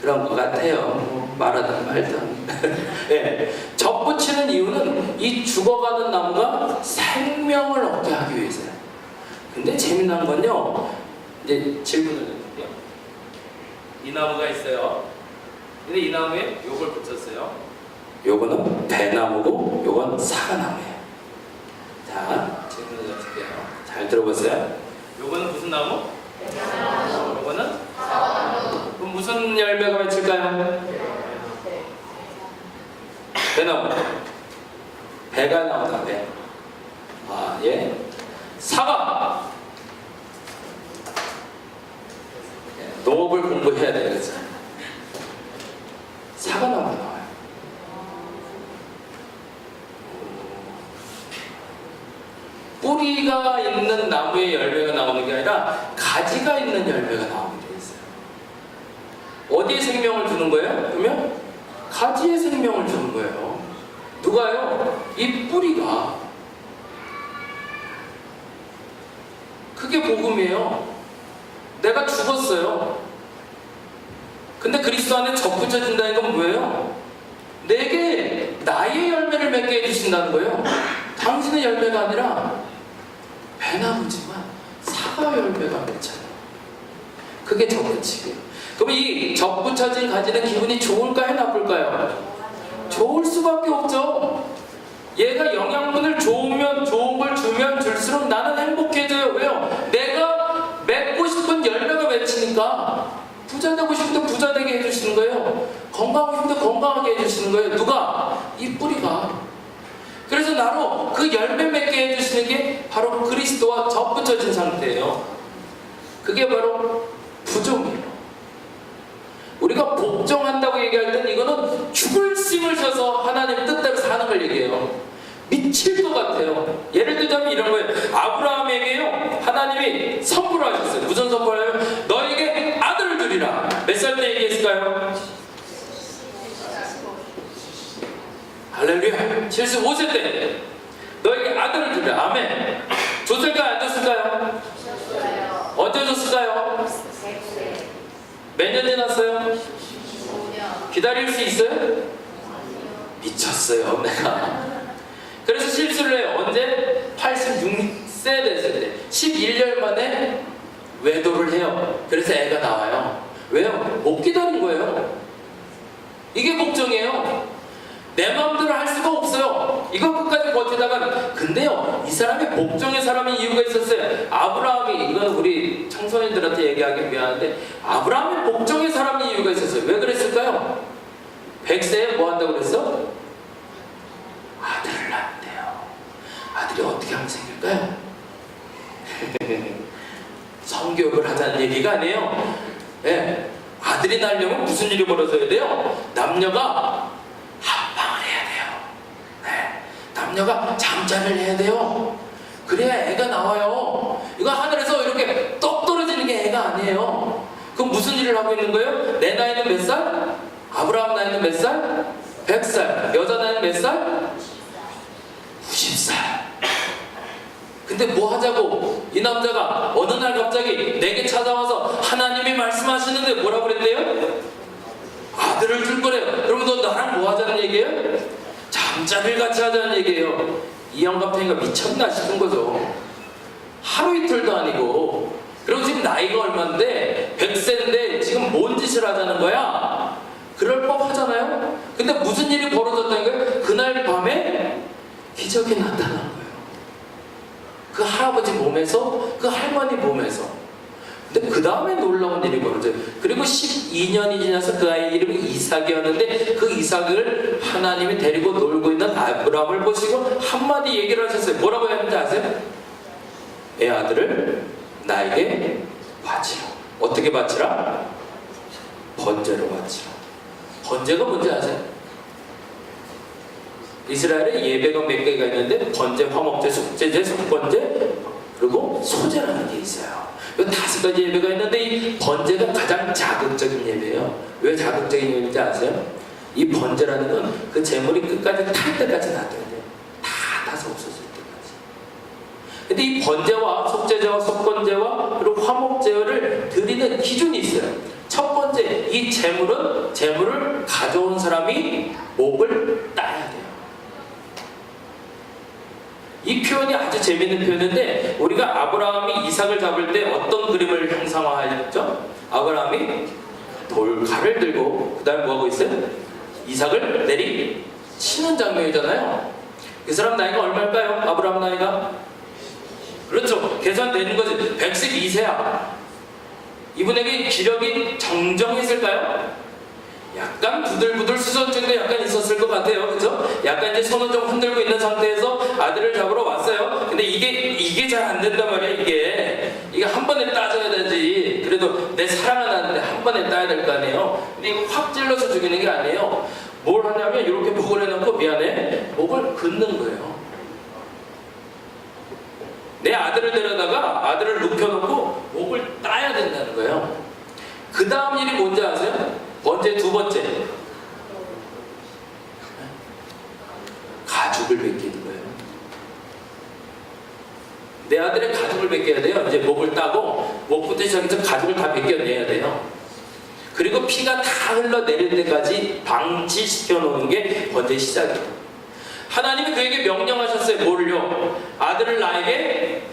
그런 것 같아요. 말하든 말든. 네. 접붙이는 이유는 이 죽어가는 나무가 생명을 얻게 하기 위해서요. 근데 재미난 건요, 이제 질문을 드릴게요. 이 나무가 있어요. 근데 이 나무에 요걸 붙였어요. 요거는 배나무고 요건 사과나무예요. 자, 질문을 드릴게요. 잘 들어보세요. 요거는 무슨 나무? 배나무. 요거는 사과나무. 그럼 무슨 열매가 맺힐까요? 배나무. 배가 나온다, 배. 아, 예. 사과. 농업을 공부해야 되겠죠. 사과나무 나와요. 뿌리가 있는 나무의 열매가 나오는 게 아니라 가지가 있는 열매가 나오게 돼 있어요. 어디에 생명을 주는 거예요? 그러면 가지에 생명을 주는 거예요. 누가요? 이 뿌리가. 그게 복음이에요. 내가 죽었어요. 근데 그리스도 안에 접붙여진다는 건 뭐예요? 내게 나의 열매를 맺게 해주신다는 거예요. 당신의 열매가 아니라 배나무지만 사과 열매가 맺혀요. 그게 접붙이기예요. 그럼 이 접붙여진 가지는 기분이 좋을까요? 나쁠까요? 좋을 수밖에 없죠. 얘가 영양분을 좋은 걸 주면 줄수록 나는 행복해져요. 왜요? 내가 맺고 싶은 열매가 맺히니까. 부자 되고 싶은데 부자 되게 해주시는 거예요. 건강하고 싶은데 건강하게 해주시는 거예요. 누가? 이 뿌리가. 그래서 나로 그 열매 맺게 해주시는 게 바로 그리스도와 접붙여진 상태예요. 그게 바로 부종이에요. 우리가 복종한다고 얘기할 땐 이거는 죽을 힘을 줘서 하나님 뜻대로 사는 걸 얘기해요. 미칠 것 같아요. 예를 들자면 이런 거예요. 아브라함에게요, 하나님이 선물을 하셨어요. 무슨 선물을? 너에게 아들을 주리라. 몇 살 때 얘기했을까요? 할렐루야. 75세 때 너에게 아들을 주리라. 아멘. 줬을까요? 안 줬을까요? 언제 줬을까요? 몇 년 지났어요? 기다릴 수 있어요? 미쳤어요, 내가. 그래서 실수를 해요. 언제? 86세 됐을 때 11년 만에 외도를 해요. 그래서 애가 나와요. 왜요? 못 기다린 거예요. 이게 복종이에요. 내 마음대로 할 수가 없어요. 이거 끝까지 버티다가. 근데요, 이 사람이 복종의 사람인 이유가 있었어요. 아브라함이, 이건 우리 청소년들한테 얘기하기 미안한데, 아브라함이 복종의 사람인 이유가 있었어요. 왜 그랬을까요? 100세에 뭐 한다고 그랬어? 아들을 낳았대요. 아들이 어떻게 하면 생길까요? 성교육을 하자는 얘기가 아니에요. 네. 아들이 낳으려면 무슨 일이 벌어져야 돼요? 남녀가 합방을 해야 돼요. 네. 남녀가 잠자를 해야 돼요. 그래야 애가 나와요. 이거 하늘에서 이렇게 똑 떨어지는 게 애가 아니에요. 그럼 무슨 일을 하고 있는 거예요? 내 나이는 몇 살? 아브라함 나이는 몇 살? 100살. 여자 나이는 몇 살? 90살. 근데 뭐 하자고 이 남자가 어느 날 갑자기 내게 찾아와서 하나님이 말씀하시는데 뭐라고 그랬대요? 아들을 줄 거래요. 그럼 너 나랑 뭐 하자는 얘기예요? 잠자리를 같이 하자는 얘기예요. 이 영감탱이가 미쳤나 싶은 거죠. 하루 이틀도 아니고. 그리고 지금 나이가 얼마인데 100세인데 지금 뭔 짓을 하자는 거야? 그럴 법 하잖아요. 근데 무슨 일이 벌어졌다는 거예요? 그날 밤에 기적이 나타난 거예요. 그 할아버지 몸에서, 그 할머니 몸에서. 근데 그 다음에 놀라운 일이 벌어져요. 그리고 12년이 지나서 그 아이 이름이 이삭이었는데, 그 이삭을 하나님이 데리고 놀고 있는 아브라함을 보시고 한마디 얘기를 하셨어요. 뭐라고 했는지 아세요? 애 아들을 나에게 바치라. 어떻게 바치라? 번제로 바치라. 번제가 뭔지 아세요? 이스라엘에 예배가 몇 개가 있는데 번제, 화목제, 속죄제, 속번제, 그리고 소제라는 게 있어요. 이 5가지 예배가 있는데 이 번제가 가장 자극적인 예배예요. 왜 자극적인 예배인지 아세요? 이 번제라는 건 그 제물이 끝까지 탈 때까지 놔둬야 돼요. 다 타서 없어질 때까지. 근데 이 번제와 속죄제와 속번제와 그리고 화목제를 드리는 기준이 있어요. 첫 번째, 이 제물을 가져온 사람이 목을 따야 돼요. 이 표현이 아주 재밌는 표현인데, 우리가 아브라함이 이삭을 잡을 때 어떤 그림을 형상화하였죠? 아브라함이 돌칼을 들고 그 다음에 뭐하고 있어요? 이삭을 치는 장면이잖아요. 그 사람 나이가 얼마일까요? 아브라함 나이가? 그렇죠. 계산되는 거지. 112세야. 이분에게 기력이 정정했을까요? 약간 부들부들 수선증도 약간 있었을 것 같아요. 그죠? 약간 이제 손을 좀 흔들고 있는 상태에서 아들을 잡으러 왔어요. 근데 이게 잘 안 된단 말이야, 이게 한 번에 따져야 되지. 그래도 내 사랑은 하는데 한 번에 따야 될 거 아니에요. 근데 이거 확 찔러서 죽이는 게 아니에요. 뭘 하냐면 이렇게 목을 해놓고, 미안해, 목을 긋는 거예요. 내 아들을 데려다가 아들을 눕혀놓고 목을 따야 된다는 거예요. 그 다음 일이 뭔지 아세요? 두 번째. 가죽을 벗기는 거예요. 내 아들의 가죽을 벗겨야 돼요. 이제 목을 따고 목부터 시작해서 가죽을 다 벗겨내야 돼요. 그리고 피가 다 흘러내릴 때까지 방치시켜 놓는 게 번제의 시작이에요. 하나님이 그에게 명령하셨어요. 뭐를요? 아들을 나에게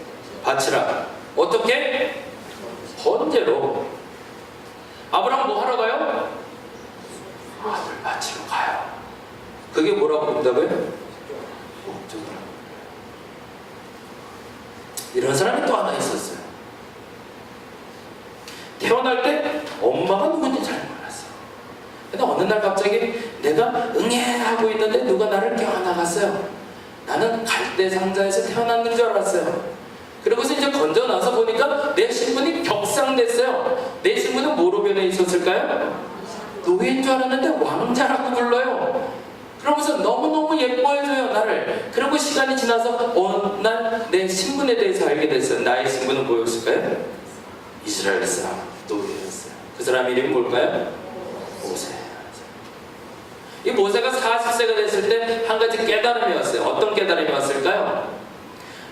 바치라. 어떻게? 번제로. 아브라함 뭐 하러 가요? 아들 바치러 가요. 그게 뭐라고 본다고요? 목적으로. 이런 사람이 또 하나 있었어요. 태어날 때 엄마가 누군지 잘 몰랐어. 근데 어느 날 갑자기 내가 응애하고 있는데 누가 나를 껴안아갔어요. 나는 갈대 상자에서 태어났는 줄 알았어요. 그리고서 이제 건져나서 보니까 내 신분이 격상됐어요. 내 신분은 뭐로 변해 있었을까요? 노예인 줄 알았는데 왕자라고 불러요. 그러면서 너무너무 예뻐해줘요, 나를. 그리고 시간이 지나서 어느 날 내 신분에 대해서 알게 됐어요. 나의 신분은 뭐였을까요? 이스라엘 사람, 노예였어요. 그 사람 이름이 뭘까요? 모세. 이 모세가 40세가 됐을 때 한 가지 깨달음이 왔어요. 어떤 깨달음이 왔을까요?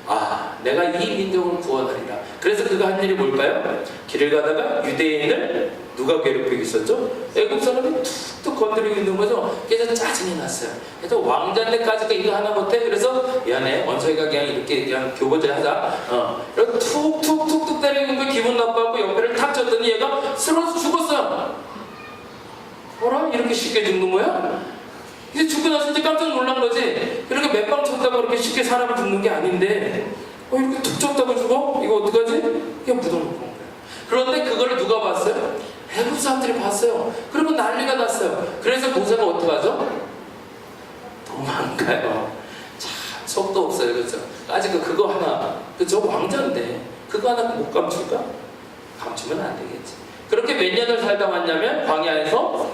아, 내가 이 민족을 구원하리라. 그래서 그가 한 일이 뭘까요? 길을 가다가 유대인을 누가 괴롭히고 있었죠? 애국 사람이 툭툭 건드리고 있는 거죠. 그래서 짜증이 났어요. 그래서 왕자인데까지 이거 하나 못해? 그래서 미안해, 원서이가 그냥 이렇게 그냥 교보제 하자. 그래서 툭툭툭툭 때리는 거 기분 나빠갖고 옆에를 탁 쳤더니 얘가 쓰러져 죽었어요. 뭐라? 이렇게 쉽게 죽는 거야? 이제 죽고 나서 이제 깜짝 놀란 거지. 그렇게 몇 방 쳤다고 그렇게 쉽게 사람이 죽는 게 아닌데, 이렇게 툭 쳤다고 죽어? 이거 어떡하지? 그냥 묻어놓고. 그런데 그걸 누가 봤어요? 애국 사람들이 봤어요. 그리고 난리가 났어요. 그래서 모세가 어떡하죠? 도망가요. 참 속도 없어요, 그렇죠? 아직 그거 하나, 그저 왕자인데 그거 하나 못 감출까? 감추면 안 되겠지. 그렇게 몇 년을 살다 왔냐면 광야에서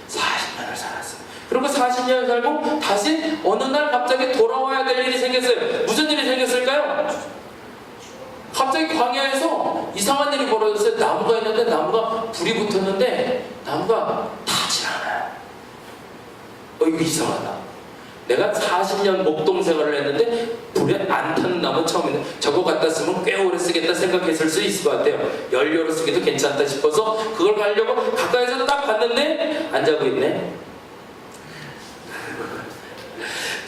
40년을 살았어요. 그리고 40년을 살고 다시 어느 날 갑자기 돌아와야 될 일이 생겼어요. 무슨 일이 생겼을까요? 갑자기 광야에서 이상한 일이 벌어졌어요. 나무가 있는데 나무가 불이 붙었는데 나무가 타지 않아요. 이거 이상하다. 내가 40년 목동 생활을 했는데 불에 안 타는 나무 처음인데 저거 갖다 쓰면 꽤 오래 쓰겠다 생각했을 수 있을 것 같아요. 연료로 쓰기도 괜찮다 싶어서 그걸 가려고 가까이서 딱 봤는데 안 자고 있네.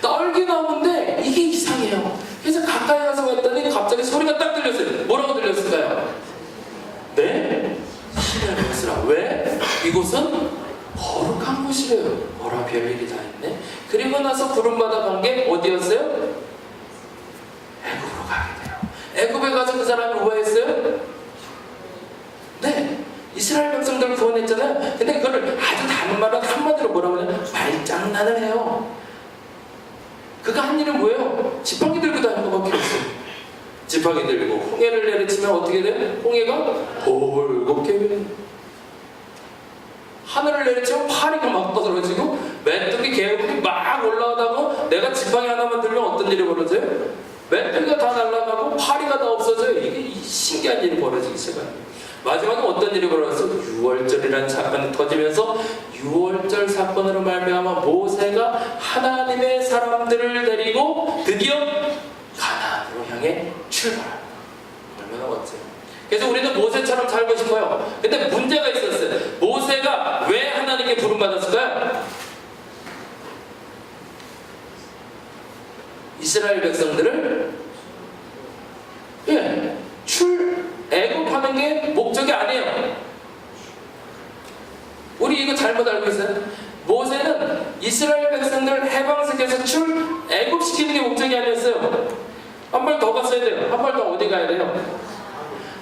떨기나무인데 이게 이상해요. 그래서 가까이 가서 봤더니 갑자기 소리가 딱 들렸어요. 뭐라고 들렸을까요? 네? 신의 백수라. 왜? 이곳은 거룩한 곳이래요. 뭐라 별일이 다 있네. 그리고 나서 부름받아 간 게 어디였어요? 애굽으로 가게 돼요. 애굽에 가서 그 사람이 뭐 했어요? 네, 이스라엘 백성들 구원했잖아요. 근데 그거를 아주 다른 말로 한마디로 뭐라고 하냐? 말장난을 해요. 그가 한 일은 뭐예요? 지팡이 들고 다니는 것밖에 없어요. 지팡이 들고 홍해를 내리치면 어떻게 돼요? 홍해가 골겋게 하늘을 내리치면 파리가 막 떨어지고 메뚜기 개구리 막 올라오다가 내가 지팡이 하나만 들면 어떤 일이 벌어져요? 메뚜기가 다 날아가고 파리가 다 없어져요. 이게 신기한 일이 벌어지기 시작합니다. 마지막에 어떤 일이 벌어졌어? 유월절이라는 사건이 터지면서 유월절 사건으로 말미암아 모세가 하나님의 사람들을 데리고 드디어 가나안으로 향해 출발합니다. 얼마나 멋져요. 그래서 우리는 모세처럼 살고 싶어요. 근데 문제가 있었어요. 모세가 왜 하나님께 부름받았을까요? 이스라엘 백성들을 애굽하는 게 목적이 아니에요. 우리 이거 잘못 알고 있어요. 모세는 이스라엘 백성들을 해방시켜서 애굽시키는 게 목적이 아니었어요. 한 발 더 갔어야 돼요. 한 발 더 어디 가야 돼요?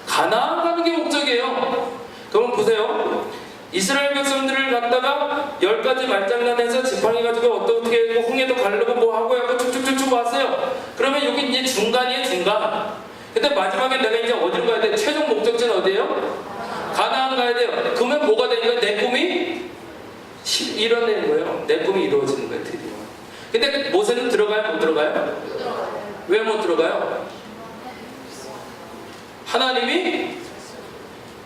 가나안 가는 게 목적이에요. 그럼 보세요. 이스라엘 백성들을 갖다가 10가지 말장난해서 지팡이 가지고 어떻게 했고 홍해도 가르고 뭐 하고 해서 쭉쭉쭉쭉 왔어요. 그러면 여기 이제 중간이에요, 중간. 근데 마지막에 내가 이제 어디로 가야 돼? 최종 목적지는 어디예요? 가나안 가야 돼요. 그러면 뭐가 되니까 내 꿈이 이뤄내는 거예요. 내 꿈이 이루어지는 거예요, 드디어. 근데 모세는 들어가요, 못 들어가요? 왜 못 들어가요? 하나님이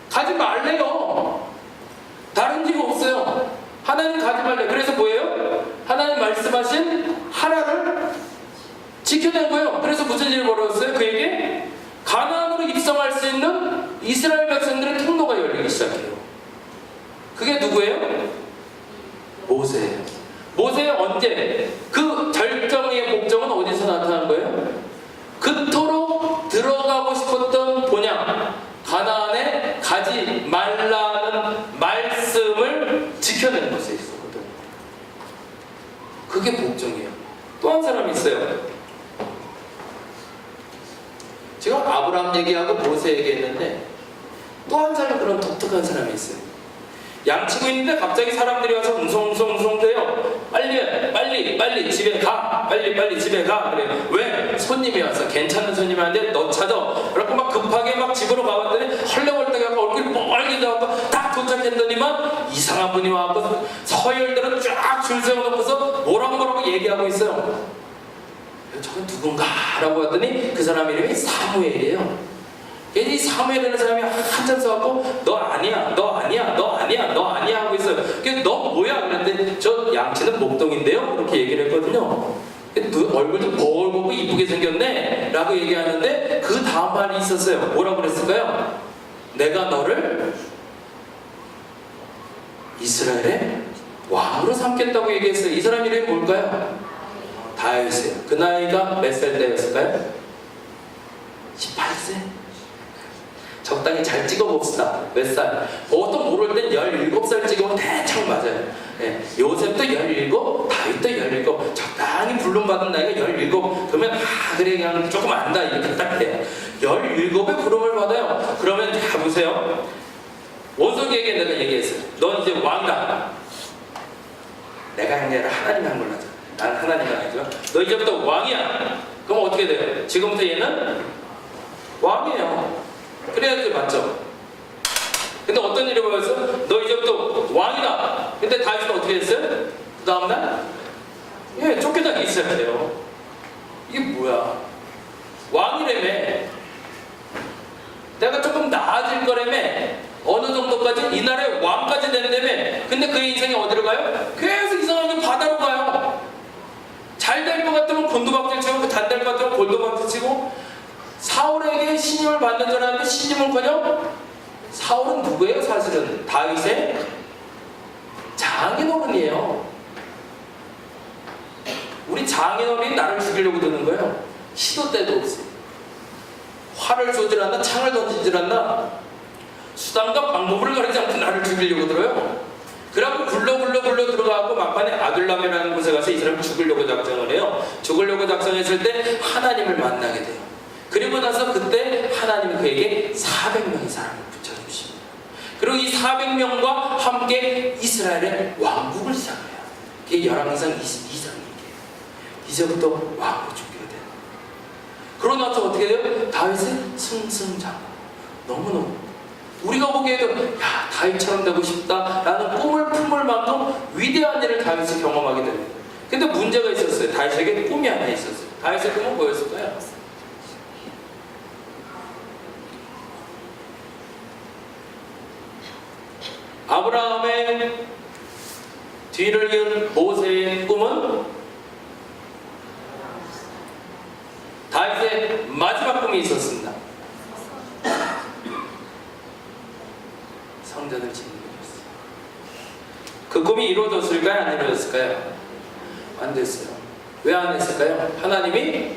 가지 말래요. 다른 이유가 없어요. 하나님 가지 말래. 그래서 뭐예요? 하나님 말씀하신 하나를 지켜낸 거예요. 그래서 무슨 일이 벌어졌어요? 그에게 가나안으로 입성할 수 있는 이스라엘 백성들의 통로가 열리기 시작해요. 그게 누구예요? 모세예요. 모세 언제? 그 절정의 목적은 어디서 나타난 거예요? 그토록 들어가고 싶었던 본향 가나안에 가지 말라는 말씀을 지켜낸 곳에 있었거든. 그게 목적이에요. 또 한 사람이 있어요. 지금 아브라함 얘기하고 모세 얘기했는데 또 한 사람 그런 독특한 사람이 있어요. 양치고 있는데 갑자기 사람들이 와서 웅성웅성 대요. 빨리 집에 가. 빨리 집에 가. 그래요. 왜? 손님이 왔어. 괜찮은 손님이 왔는데 너 찾아. 그래갖고 막 급하게 막 집으로 가봤더니 헐레벌떡하고 얼굴이 뻘게 나와서 딱 도착했더니만 이상한 분이 와갖고 서열들은 쫙 줄 세워놓고서 뭐라고 얘기하고 있어요. 저건 누군가? 라고 했더니 그 사람 이름이 사무엘이에요. 이 사무엘이라는 사람이 한참 써갖고 너 아니야 하고 있어요. 그래서 너 뭐야? 그랬는데 저 양치는 목동인데요? 그렇게 얘기를 했거든요. 얼굴도 벌겋고 이쁘게 생겼네 라고 얘기하는데 그 다음 말이 있었어요. 뭐라고 그랬을까요? 내가 너를 이스라엘의 왕으로 삼겠다고 얘기했어요. 이 사람 이름이 뭘까요? 다윗이에요. 그 나이가 몇 살 때였을까요? 18세? 적당히 잘 찍어봅시다. 몇 살? 보통 모를 땐 17살 찍으면 대충 맞아요. 예, 요셉도 17, 다윗도 17. 적당히 부름받은 나이가 17. 그러면 그래 그냥 조금 안다 이렇게 딱 돼요. 17에 부름을 받아요. 그러면 자 보세요. 원석이에게 내가 얘기했어요. 넌 이제 왕이다. 내가 아니라 하나님이 한 걸로 하자. 난 하나님이 아니죠. 너 이제부터 왕이야. 그럼 어떻게 돼요? 지금부터 얘는 왕이에요. 그래야지 맞죠? 근데 어떤 일이 벌어졌어? 너 이제부터 왕이다. 근데 다윗은 어떻게 했어요? 그 다음날? 예, 쫓겨나게 있어야 돼요. 이게 뭐야? 왕이라며. 내가 조금 나아질 거라며. 어느 정도까지? 이 나라의 왕까지 된다며. 근데 그의 인생이 어디로 가요? 계속 이상하게 바다로 가요. 잘 될 것 같으면 곤두박질 치고 잘 될 것 같으면 골도박질 치고 사울에게 신임을 받는 줄 알았는데 신임은커녕 사울은 누구예요? 사실은 다윗의 장인어른이에요. 우리 장인어른이 나를 죽이려고 드는 거예요. 시도 때도 없이 활을 쏘질 않나 창을 던지질 않나 수단과 방법을 가리지 않고 나를 죽이려고 들어요. 그래갖고 굴러 들어가고 막판에 아둘람이라는 곳에 가서 이 사람을 죽이려고 작정을 해요. 죽이려고 작정했을 때 하나님을 만나게 돼요. 그리고 나서 그때 하나님이 그에게 400명의 사람을 붙여주십니다. 그리고 이 400명과 함께 이스라엘의 왕국을 시작해요. 그게 열왕기상 22장 얘기예요. 이제부터 왕으로 죽게 돼요. 그러고 나서 어떻게 돼요? 다윗은 승승장구. 너무너무 우리가 보기에도 야 다윗처럼 되고 싶다라는 꿈을 품을 만큼 위대한 일을 다윗이 경험하게 됩니다. 근데 문제가 있었어요. 다윗에게 꿈이 하나 있었어요. 다윗의 꿈은 뭐였을까요? 아브라함의 뒤를 이은 모세의 꿈은 다윗의 마지막 꿈이 있었습니다. 성전을 짓는 꿈이었어요. 그 꿈이 이루어졌을까요? 안 이루어졌을까요? 안 됐어요. 왜 안 했을까요? 하나님이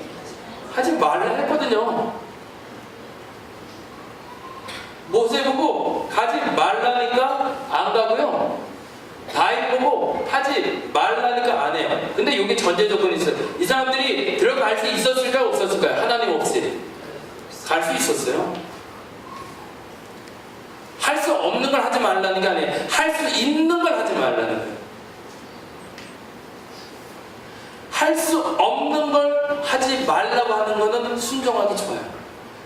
하지 말라 했거든요. 모세 보고 가지 말라니까 안 가고요. 다윗 보고 하지 말라니까 안 해요. 근데 여기 전제 조건이 있어요. 이 사람들이 들어갈 수 있었을까요? 없었을까요? 하나님 없이 갈 수 있었어요. 할 수 없는 걸 하지 말라는 게 아니에요. 할 수 있는 걸 하지 말라는 거예요. 할 수 없는 걸 하지 말라고 하는 거는 순종하기 좋아요.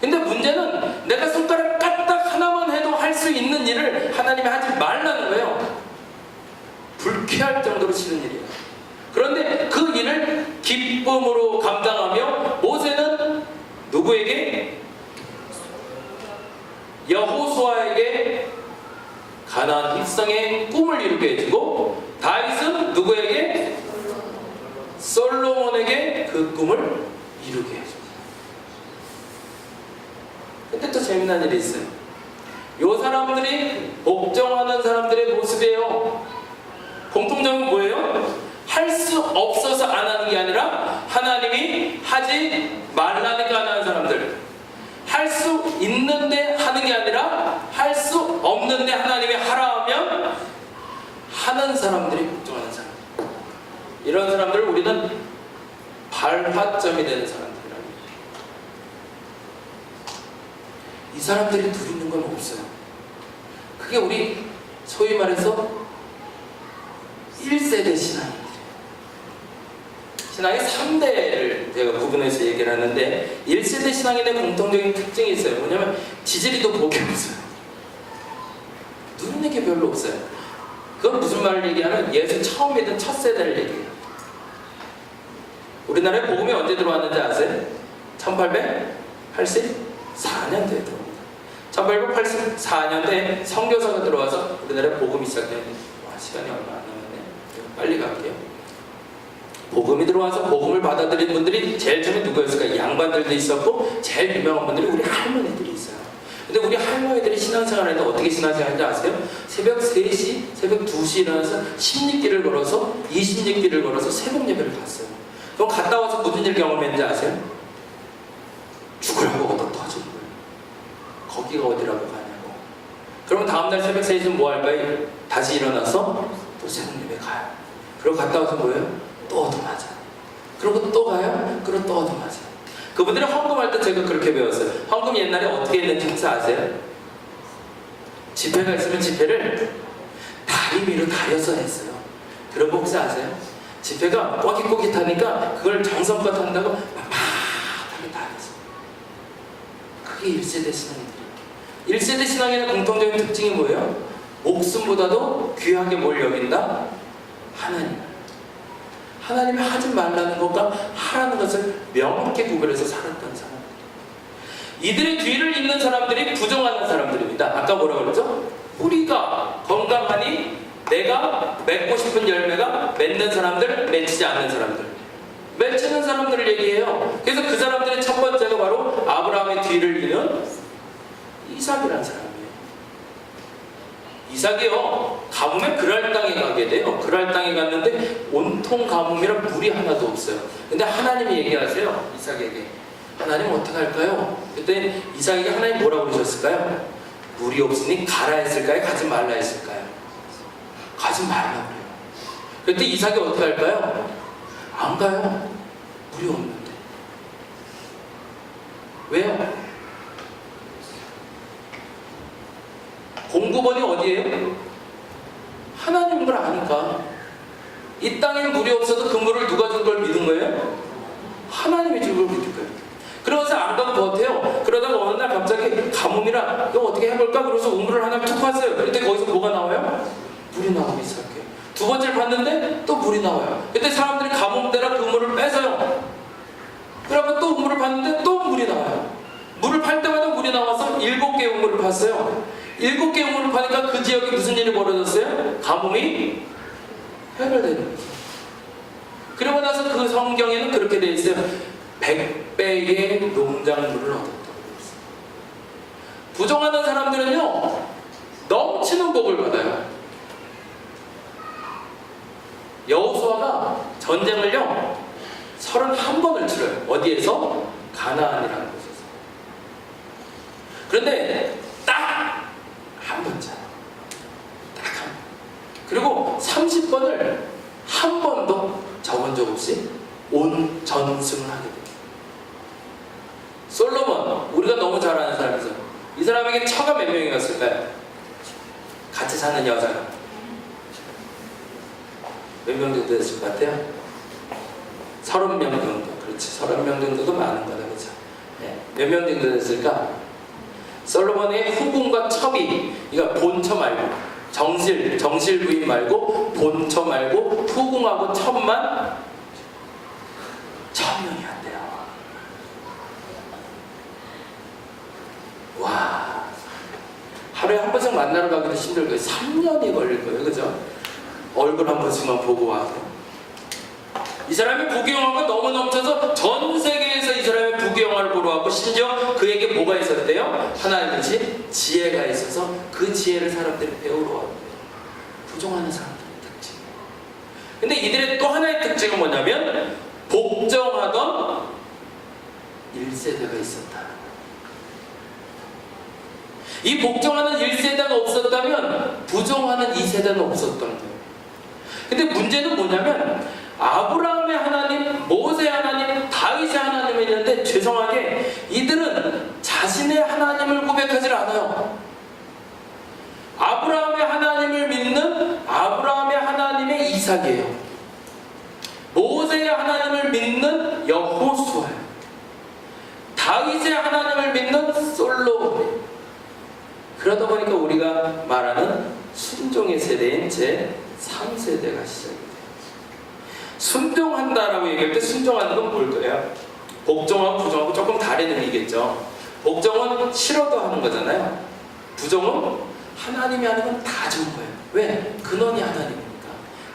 근데 문제는 내가 손가락 까딱 하나만 해도 할 수 있는 일을 하나님이 하지 말라는 거예요. 불쾌할 정도로 싫은 일이에요. 그런데 그 일을 기쁨으로 감당하며 모세는 누구에게? 백성의 꿈을 이루게 해주고, 다윗은 누구에게? 솔로몬에게 그 꿈을 이루게 해줍니다. 근데 또 재미난 일이 있어요. 요 사람들이 복종하는 사람들의 모습이에요. 공통점은 뭐예요? 할 수 없어서 안 하는 게 아니라 하나님이 하지 말라니까 안 하는 사람들. 할 수 있는데 하는 게 아니라 할 수 없는데 하나님이 하라 하면 하는 사람들이 복종하는 사람. 이런 사람들을 우리는 발화점이 되는 사람들이라고. 이 사람들이 누리는 건 없어요. 그게 우리 소위 말해서 1세대 신앙이에요. 신앙의 3대를 제가 구분해서 얘기를 하는데, 1세대 신앙인의 공통적인 특징이 있어요. 뭐냐면 지지리도 복이 없어요. 누리는 게 별로 없어요. 그건 무슨 말을 얘기하면 예수 처음 믿은 첫 세대를 얘기해요. 우리나라에 복음이 언제 들어왔는지 아세요? 1884년도에 들어옵니다. 1884년도에 선교사가 들어와서 우리나라에 복음이 시작됩니다. 와, 시간이 얼마 안 남았네. 빨리 갈게요. 복음이 들어와서 복음을 받아들인 분들이 제일 처음에 누구였을까? 양반들도 있었고, 제일 유명한 분들이 우리 할머니들이 있어요. 근데 우리 할머니들이 신앙생활 하는데 어떻게 신앙생활 하는지 아세요? 새벽 3시, 새벽 2시 일어나서 10리길을 걸어서 20리길을 걸어서 새벽 예배를 갔어요. 그럼 갔다 와서 무슨 일 경험했는지 아세요? 죽으라고 얻어 터지는 거예요. 거기가 어디라고 가냐고. 그러면 다음날 새벽 3시는 뭐 할까요? 다시 일어나서 또 새벽 예배 가요. 그리고 갔다 와서 뭐예요? 또 얻어맞아. 그리고 또 가요? 그리고 또 얻어맞아. 그분들이 헌금할 때 제가 그렇게 배웠어요. 헌금 옛날에 어떻게 했는지 혹시 아세요? 지폐가 있으면 지폐를 다리 위로 다려서 했어요. 들어보고 혹시 아세요? 지폐가 꼬깃꼬깃하니까 그걸 정성껏 한다고 빳빳하게 다려서. 그게 1세대 신앙이들이에요. 1세대 신앙의 공통적인 특징이 뭐예요? 목숨보다도 귀하게 뭘 여긴다? 하나님. 하나님이 하지 말라는 것과 하라는 것을 명확히 구별해서 살았던 사람. 이들의 뒤를 잇는 사람들이 부정하는 사람들입니다. 아까 뭐라고 그랬죠? 뿌리가 건강하니 내가 맺고 싶은 열매가 맺는 사람들, 맺히지 않는 사람들. 맺히는 사람들을 얘기해요. 그래서 그 사람들의 첫 번째가 바로 아브라함의 뒤를 잇는 이삭이라는 사람이에요. 이삭이요, 가뭄에 그랄 땅에 가게 돼요. 그랄 땅에 갔는데 온통 가뭄이라 물이 하나도 없어요. 근데 하나님이 얘기하세요, 이삭에게. 하나님 어떻게 할까요? 그때 이삭에게 하나님 뭐라고 그러셨을까요? 물이 없으니 가라 했을까요? 가지 말라 했을까요? 가지 말라 그래요. 그때 이삭이 어떻게 할까요? 안 가요. 물이 없는데. 왜요? 공급원이 어디예요? 하나님인 걸 아니까. 이 땅에 물이 없어도 그 물을 누가 줄 걸 믿은 거예요? 하나님이 줄 걸 믿은 거예요. 그러면서 안 가도 버텨요. 그러다가 어느 날 갑자기 가뭄이라 이거 어떻게 해볼까? 그래서 우물을 하나 툭 봤어요. 그때 거기서 뭐가 나와요? 물이 나오기 시작해요. 두 번째를 봤는데 또 물이 나와요. 그때 사람들이 가뭄대라 그 물을 뺏어요. 그러면 또 우물을 봤는데 또 물이 나와요. 물을 팔 때마다 물이 나와서 7개의 우물을 팠어요. 7개의 우물을 파니까 그 지역에 무슨 일이 벌어졌어요? 가뭄이 해결되는 거예요. 그러고 나서 그 성경에는 그렇게 돼 있어요. 100배의 농작물을 얻었다고 되어 있어요. 부정하는 사람들은요, 넘치는 복을 받아요. 여호수아가 전쟁을요 31번을 치러요. 어디에서? 가나안이라는 곳에서. 그런데 딱 한 번잖아. 딱 한 번. 그리고 30번을 한 번도 적은 적 없이 온 전승을 하게 돼요. 솔로몬, 우리가 너무 잘 아는 사람이죠. 이 사람에게 처가 몇 명이었을까요? 같이 사는 여자가 몇 명 정도 됐을 것 같아요? 30명 정도. 그렇지, 30명 정도도 많은 거다, 그렇죠? 네. 몇 명 정도 됐을까? 솔로몬의 후궁과 첩이, 그러니까 본처 말고 정실 부인 말고 본처 말고 후궁하고 첩만 1000명이 안 돼요. 와, 하루에 한 번씩 계속 만나러 가기도 힘들 거예요. 3년이 걸릴 거예요. 그죠? 얼굴 한 번씩만 보고 와서. 이 사람이 부귀영화가 너무 넘쳐서 전 세계에서 이 사람이 부귀영화를 보러 왔고, 심지어 그에게 뭐가 있었대요? 하나님의 지혜가 있어서 그 지혜를 사람들이 배우러 왔대요. 부정하는 사람들의 특징. 근데 이들의 또 하나의 특징은 뭐냐면 복종하던 1세대가 있었다. 이 복종하는 1세대가 없었다면 부정하는 2세대는 없었던 거예요. 근데 문제는 뭐냐면 아브라함의 하나님, 모세의 하나님, 다윗의 하나님이 있는데 죄송하게 이들은 자신의 하나님을 고백하지 않아요. 아브라함의 하나님을 믿는 아브라함의 하나님의 이삭이에요. 모세의 하나님을 믿는 여호수아예요. 다윗의 하나님을 믿는 솔로몬. 그러다 보니까 우리가 말하는 순종의 세대인 제3세대가 시작이 돼요. 순종한다라고 얘기할 때 순종하는 건 뭘 거예요? 복종하고 부정하고 조금 다른 의미겠죠. 복종은 싫어도 하는 거잖아요. 부정은 하나님이 하는 건 다 좋은 거예요. 왜? 근원이 하나님이니까.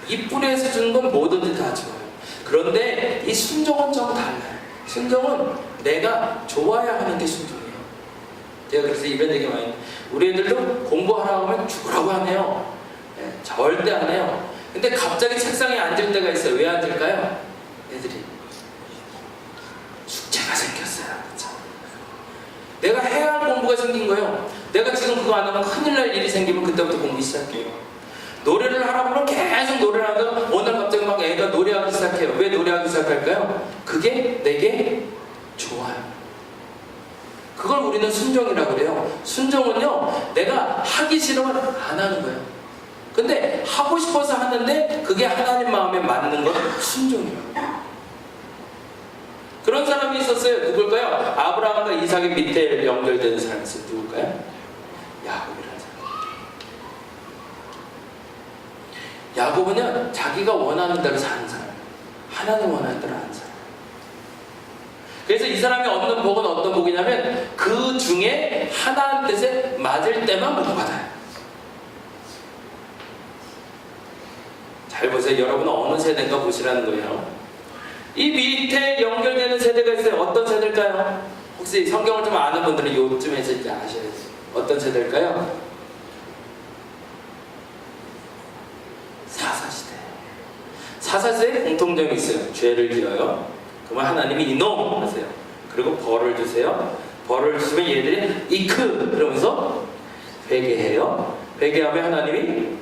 이 뿌리에서 주는 건 뭐든지 다 좋아요. 그런데 이 순종은 좀 달라요. 순종은 내가 좋아야 하는 게 순종이에요. 제가 그래서 이런 얘기 많이 해요. 우리 애들도 공부하라고 하면 죽으라고 하네요. 네, 절대 안 해요. 근데 갑자기 책상에 앉을 때가 있어요. 왜 앉을까요? 애들이 숙제가 생겼어요. 그렇죠? 내가 해야 할 공부가 생긴 거예요. 내가 지금 그거 안 하면 큰일 날 일이 생기면 그때부터 공부 시작해요. 노래를 하라고 하면 계속 노래를 하다가 오늘 갑자기 막 애가 노래하기 시작해요. 왜 노래하기 시작할까요? 그게 내게 좋아요. 그걸 우리는 순종이라고 그래요. 순종은요, 내가 하기 싫으면 안 하는 거예요. 근데 하고 싶어서 하는데 그게 하나님 마음에 맞는 건 순종이에요. 그런 사람이 있었어요. 누굴까요? 아브라함과 이삭의 밑에 연결되는 사람이 있어요. 누굴까요? 야곱이라는 사람. 야곱은요, 자기가 원하는 대로 사는 사람이에요. 하나님 원하는 대로 하는 사람. 그래서 이 사람이 얻는 복은 어떤 복이냐면 그 중에 하나님 뜻에 맞을 때만 복 받아요. 잘 보세요. 여러분은 어느 세대인가 보시라는 거예요. 이 밑에 연결되는 세대가 있어요. 어떤 세대일까요? 혹시 성경을 좀 아는 분들은 요쯤에서 이제 아셔야죠. 어떤 세대일까요? 사사시대. 사사시대에 공통점이 있어요. 죄를 지어요. 그러면 하나님이 이놈 하세요. 그리고 벌을 주세요. 벌을 주시면 얘들이 이크 그러면서 회개해요. 회개하면 하나님이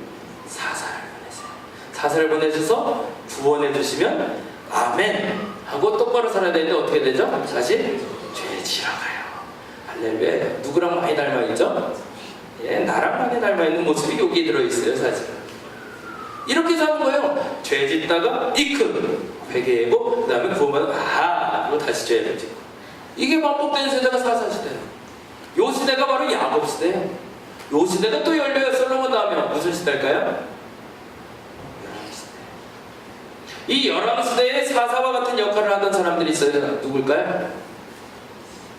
사사를 보내세요. 사사를 보내셔서 구원해 주시면 아멘 하고 똑바로 살아야 되는데 어떻게 되죠? 사실 죄 지러 가요. 할렐루야. 누구랑 많이 닮아 있죠? 예, 나랑 많이 닮아 있는 모습이 여기 들어 있어요. 사실은 이렇게 사는 거예요. 죄 짓다가 이크 회개하고 그 다음에 구원받아 그리고 다시 죄를 짓고. 이게 반복되는 세대가 사사시대예요. 요 시대가 바로 야곱 시대예요. 요 시대가 또 열려요. 솔로몬 다음에 무슨 시대일까요? 이 열왕시대에 사사와 같은 역할을 하던 사람들이 있어요. 누굴까요?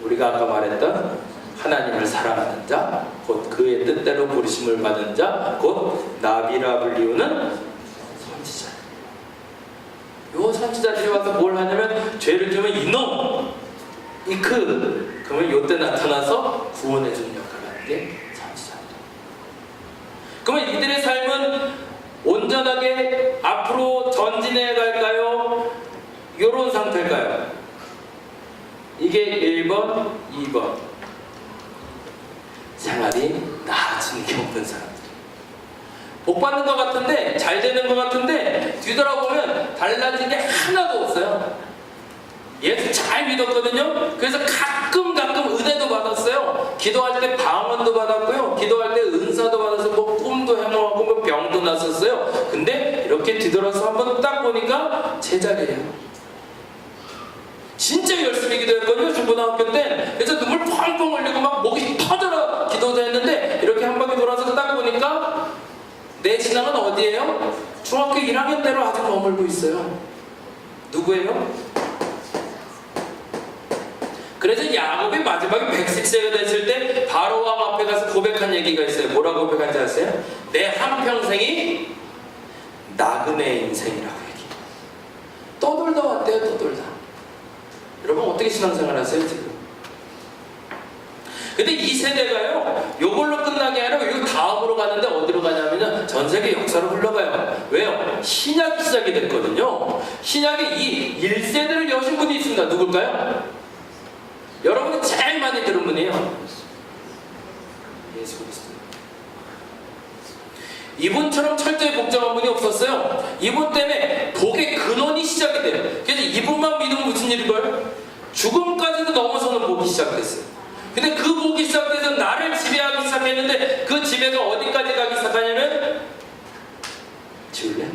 우리가 아까 말했던 하나님을 사랑하는 자, 곧 그의 뜻대로 부르심을 받은 자, 곧 나비라 불리우는 선지자. 요 선지자들이 와서 뭘 하냐면 죄를 지으면 이놈, 이크 그러면 요때 나타나서 구원해주는 역할을 하는 게 선지자입니다. 그러면 이들의 삶은 온전하게 앞으로 전진해 갈까요? 이런 상태일까요? 이게 1번, 2번. 생활이 나아지는 게 없는 사람들. 복 받는 것 같은데, 잘 되는 것 같은데, 뒤돌아보면 달라진 게 하나도 없어요. 예수 잘 믿었거든요. 그래서 가끔 은혜도 받았어요. 기도할 때 방언도 받았고요. 기도할 때 은사도 받아서 뭐 꿈도 해먹었고 뭐 병도 났었어요. 근데 이렇게 뒤돌아서 한번 딱 보니까 제자리예요. 진짜 열심히 기도했거든요. 중고등학교 때. 그래서 눈물 펑펑 흘리고 막 목이 터져라 기도도 했는데 이렇게 한 바퀴 돌아서 딱 보니까 내 신앙은 어디예요? 중학교 1학년 때로 아직 머물고 있어요. 누구예요? 그래서 야곱이 마지막에 110세가 됐을 때 바로 왕 앞에 가서 고백한 얘기가 있어요. 뭐라고 고백한지 아세요? 내 한평생이 나그네 인생이라고 얘기해요. 떠돌다 왔대요. 떠돌다. 여러분 어떻게 신앙생활 하세요 지금? 근데 이 세대가요, 요걸로 끝나게 아니라 요 다음으로 가는데 어디로 가냐면요, 전 세계 역사로 흘러가요. 왜요? 신약이 시작이 됐거든요. 신약에 이 1세대를 여신 분이 있습니다. 누굴까요? 여러분이 제일 많이 들은 분이에요. 예수 그리스도. 이분처럼 철저히 복잡한 분이 없었어요. 이분 때문에 복의 근원이 시작이 돼요. 그래서 이분만 믿으면 무슨 일일까요? 죽음까지도 넘어서는 복이 시작됐어요. 근데 그 복이 시작돼서 나를 지배하기 시작했는데 그 지배가 어디까지 가기 시작하냐면 지울래?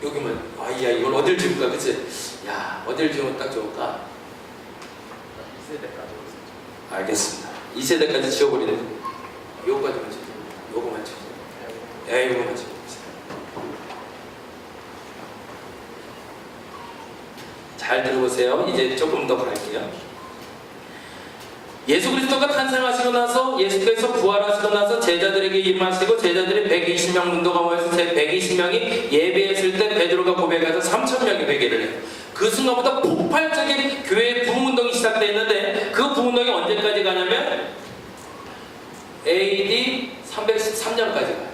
여기만 아이야 이걸 어딜 지울까 그치? 야 어딜 지우면 딱 좋을까? 2세대까지 알겠습니다. 2세대까지 지워버리는 요거까지만 지우세요. 요거만 지우세요. 요거만 지우세요. 잘 들어보세요. 이제 조금 더 갈게요. 예수 그리스도가 탄생하시고 나서 예수께서 부활하시고 나서 제자들에게 임하시고 제자들이 120명 문도가 모여서 120명이 예배했을 때 베드로가 고백해서 3,000명이 회개를 해요. 그 순간부터 폭발적인 교회의 부흥운동이 시작되었는데 그 부흥운동이 언제까지 가냐면 AD 313년까지 가요.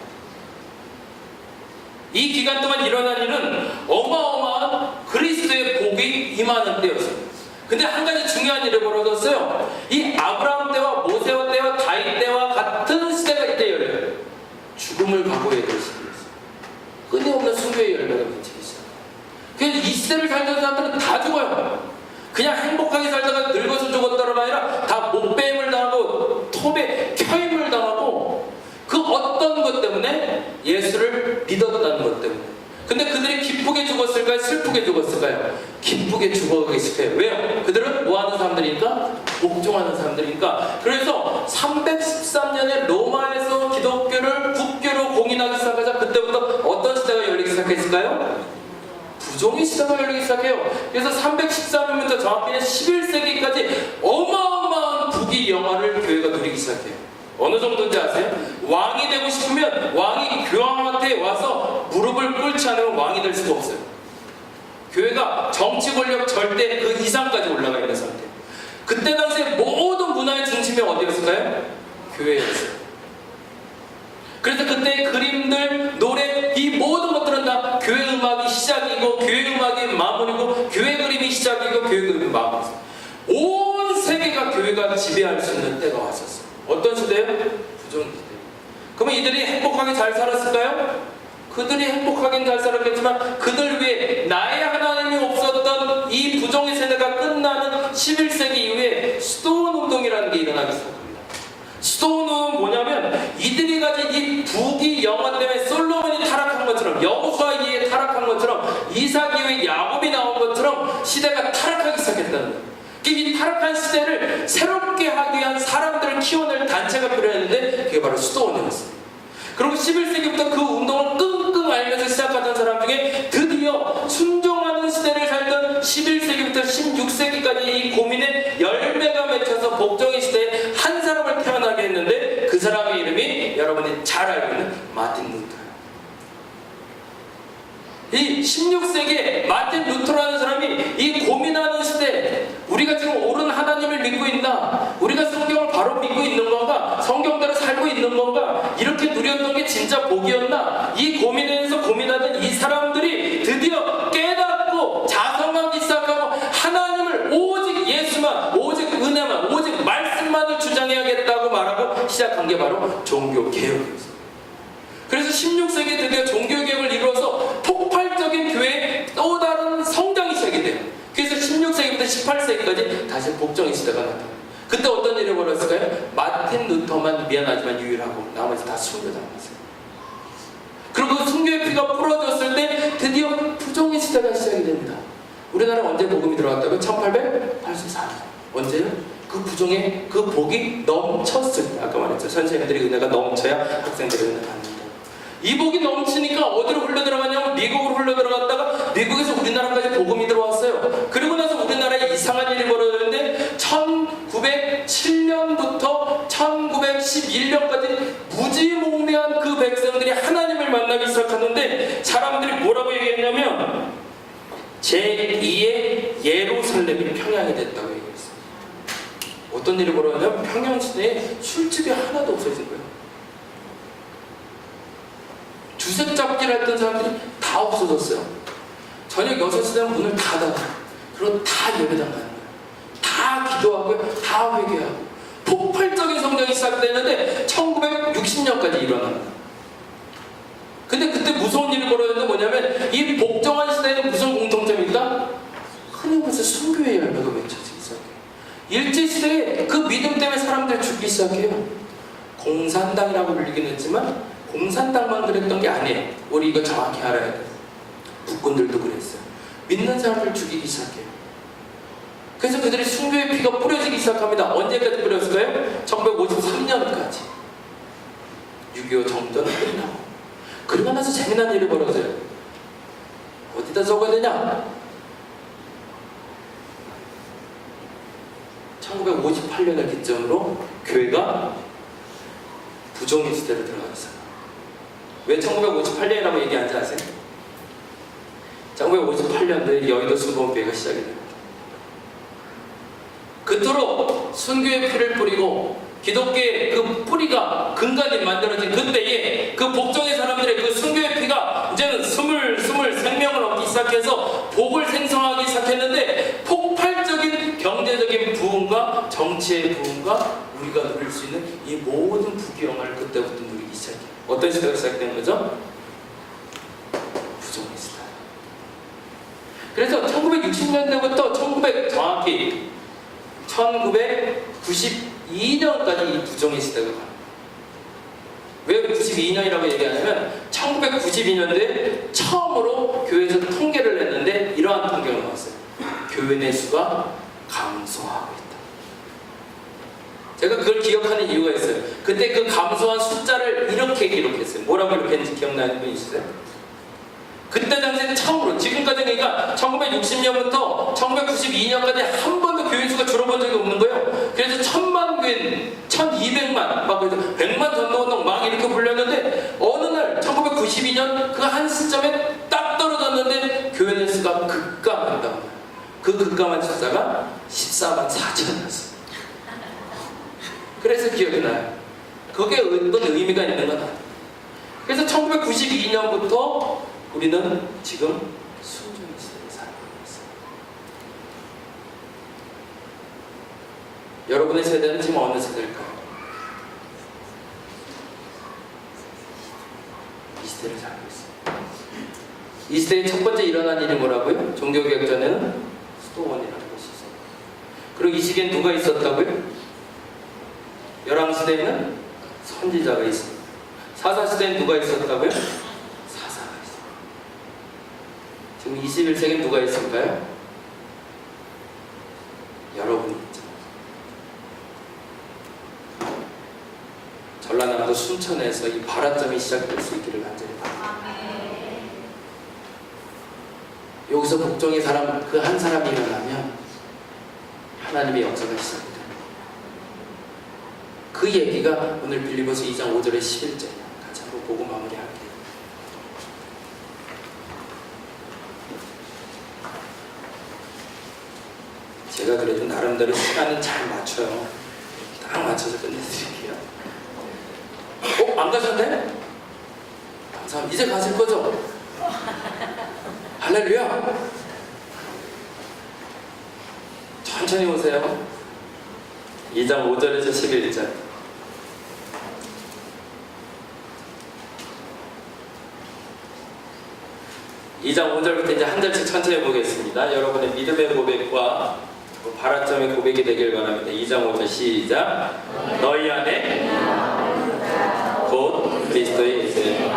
이 기간 동안 일어난 일은 어마어마한 그리스도의 복이 임하는 때였습니다. 근데 한 가지 중요한 일이 벌어졌어요. 이 아브라함 때와 모세 때와 다윗 때와 같은 시대가 이때 열려요. 죽음을 각오해야 될 시대였어요. 끊임없는 순교의 열매가 맺히기 시작해요. 그래서 이 시대를 살던 사람들은 다 죽어요. 그냥 행복하게 살다가 늙어서 죽었다가 아니라 다 목배임을 당하고 톱에 켜임을 당하고 그 어떤 것 때문에 예수를 믿었다는 것 때문에. 근데 그들이 기쁘게 죽었을까요? 슬프게 죽었을까요? 기쁘게 죽어가기 시작해요. 왜요? 그들은 뭐하는 사람들이니까? 복종하는 사람들이니까. 그래서 313년에 로마에서 기독교를 국교로 공인하기 시작하자 그때부터 어떤 시대가 열리기 시작했을까요? 부종의 시대가 열리기 시작해요. 그래서 313년부터 정확히는 11세기까지 어마어마한 부귀 영화를 교회가 누리기 시작해요. 어느 정도인지 아세요? 왕이 되고 싶으면 왕이 교황한테 와서 무릎을 꿇지 않으면 왕이 될 수가 없어요. 교회가 정치 권력 절대 그 이상까지 올라가 있는 상태예요. 그때 당시에 모든 문화의 중심이 어디였을까요? 교회였어요. 그래서 그때 그림들, 노래, 이 모든 것들은 다 교회 음악이 시작이고 교회 음악이 마무리고 교회 그림이 시작이고 교회 그림이 마무리였어요. 온 세계가 교회가 지배할 수 있는 때가 왔었어요. 어떤 시대요? 부정시대. 그러면 이들이 행복하게 잘 살았을까요? 그들이 행복하게 잘 살았겠지만 그들 위해 나의 하나님이 없었던 이 부정의 세대가 끝나는 11세기 이후에 스톤 운동이라는 게 일어나기 시작합니다. 스톤은 뭐냐면 이들이 가진 이 부귀 영화 때문에 솔로몬이 타락한 것처럼 여호수아 이후에 타락한 것처럼 이삭 이후에 야곱이 나온 것처럼 시대가 타락하기 시작했다는 거예요. 이 타락한 시대를 새롭게 하기 위한 사람들을 키워낼 단체가 필요했는데 그게 바로 수도원이었어요. 그리고 11세기부터 그 운동을 끙끙 앓면서 시작하던 사람 중에 드디어 순종하는 시대를 살던 11세기부터 16세기까지 이 고민에 열매가 맺혀서 복종의 시대에 한 사람을 태어나게 했는데 그 사람의 이름이 여러분이 잘 알고 있는 마틴 루터예요. 이 16세기에 마틴 루터라는 사람이 이 고민하는 시대, 우리가 지금 옳은 하나님을 믿고 있나? 우리가 성경을 바로 믿고 있는 건가? 성경대로 살고 있는 건가? 이렇게 누렸던 게 진짜 복이었나? 이 고민에서 고민하던 이 사람들이 드디어 깨닫고 자성하기 시작하고 하나님을 오직 예수만, 오직 은혜만, 오직 말씀만을 주장해야겠다고 말하고 시작한 게 바로 종교개혁이었어요. 그래서 16세기에 드디어 종교개혁을 이루어서 폭발적인 교회의 또 다른 성장이 시작이 돼요. 그래서 16세기부터 18세기까지 다시 복종의 시대가 나타나요. 그때 어떤 일이 벌어졌을까요? 마틴 루터만 미안하지만 유일하고 나머지 다 순교당했어요. 그리고 그 순교의 피가 부러졌을 때 드디어 부종의 시대가 시작이 됩니다. 우리나라 언제 복음이 들어왔다고요? 1884년. 언제요? 그 부종의 그 복이 넘쳤을 때. 아까 말했죠. 선생님들이 은혜가 넘쳐야 학생들이 은혜 받는다. 이 복이 넘치니까 어디로 흘러들어가냐면 미국으로 흘러들어갔다가 미국에서 우리나라까지 복음이 들어왔어요. 제2의 예루살렘이 평양이 됐다고 얘기했어요. 어떤 일이 벌어졌냐면 평양 시내에 술집이 하나도 없어진 거예요. 주색 잡기를 했던 사람들이 다 없어졌어요. 저녁 6시 되면 문을 다 닫아요. 그리고 다 예배당 가는 거예요. 다 기도하고요. 다 회개하고. 폭발적인 성장이 시작되는데 1960년까지 일어납니다. 근데 그때 무서운 일이 벌어졌는데 뭐냐면 이 복종한 시대에는 무슨 공통점이 있다? 흔히 말해서 순교의 열매가 맺혀지기 시작해요. 일제시대에 그 믿음 때문에 사람들 죽기 시작해요. 공산당이라고 불리긴 했지만 공산당만 그랬던 게 아니에요. 우리 이거 정확히 알아야 돼요. 국군들도 그랬어요. 믿는 사람들 죽이기 시작해요. 그래서 그들이 순교의 피가 뿌려지기 시작합니다. 언제까지 뿌렸을까요? 1953년까지 6.25 정전은 끝나고. 그러고 나서 재미난 일이 벌어져요. 어디다 적어야 되냐? 1958년을 기점으로 교회가 부정의 시대로 들어갔어요. 왜 1958년이라고 얘기하는지 아세요? 1958년도에 여의도 순복음교회가 시작이 됩니다. 그토록 순교의 피를 뿌리고 기독교의 그 뿌리가 근간이 만들어진 그때에 그 복종의 사람들의 그 순교의 피가 이제는 스물 생명을 얻기 시작해서 복을 생성하기 시작했는데 폭발적인 경제적인 부흥과 정치의 부흥과 우리가 누릴 수 있는 이 모든 부귀영화를 그때부터 누리기 시작해요. 어떤 시대가 시작된 거죠? 부정의 시대. 그래서 1960년대부터 정확히 1992년까지 이 부정의 시대가 가요. 왜 92년이라고 얘기하냐면 1992년도에 처음으로 교회에서 통계를 냈는데 이러한 통계가 나왔어요. 교회 내 수가 감소하고 있다. 제가 그걸 기억하는 이유가 있어요. 그때 그 감소한 숫자를 이렇게 기록했어요. 뭐라고 이렇게 했는지 기억나는 분 있으세요? 그때 당시에 처음으로, 지금까지 그러니까 1960년부터 1992년까지 한 번도 교인 수가 줄어본 적이 없는 거예요. 그래서 1000만 교인, 1200만, 막 100만 전도운동 막 이렇게 불렸는데 어느 날 1992년 그 한 시점에 딱 떨어졌는데 교인 수가 급감한다고. 그 급감한 숫자가 14만 4천이었어요. 그래서 기억이 나요. 그게 어떤 의미가 있는 거다. 그래서 1992년부터 우리는 지금 순종의 시대를 살고 있어요. 여러분의 세대는 지금 어느 세대일까요? 이 시대를 살고 있어요. 이 시대의 첫 번째 일어난 일이 뭐라고요? 종교개혁 전에는 수도원이라는 것이 있어요. 그리고 이 시기엔 누가 있었다고요? 열왕시대에는 선지자가 있습니다. 사사시대엔 누가 있었다고요? 지금 21세기엔 누가 있을까요? 여러분이 있죠. 전라남도 순천에서 이 발화점이 시작될 수 있기를 간절히 바랍니다. 여기서 복종의 사람, 그 한 사람이 일어나면 하나님의 역사가 시작됩니다. 그 얘기가 오늘 빌립보서 2장 5절의 11절이에요. 같이 한번 보고 마무리할게요. 제가 그래도 나름대로 시간은 잘 맞춰요. 딱 맞춰서 끝내드릴게요. 안 가셨네? 감사합니다. 이제 가실 거죠? 할렐루야! 천천히 오세요. 2장 5절에서 11절. 이 2장 5절부터 이제 한 절씩 천천히 보겠습니다. 여러분의 믿음의 고백과 발화점의 고백이 되길 바랍니다. 2장 5절 시작. 너희 안에 곧 그리스도의 예수님.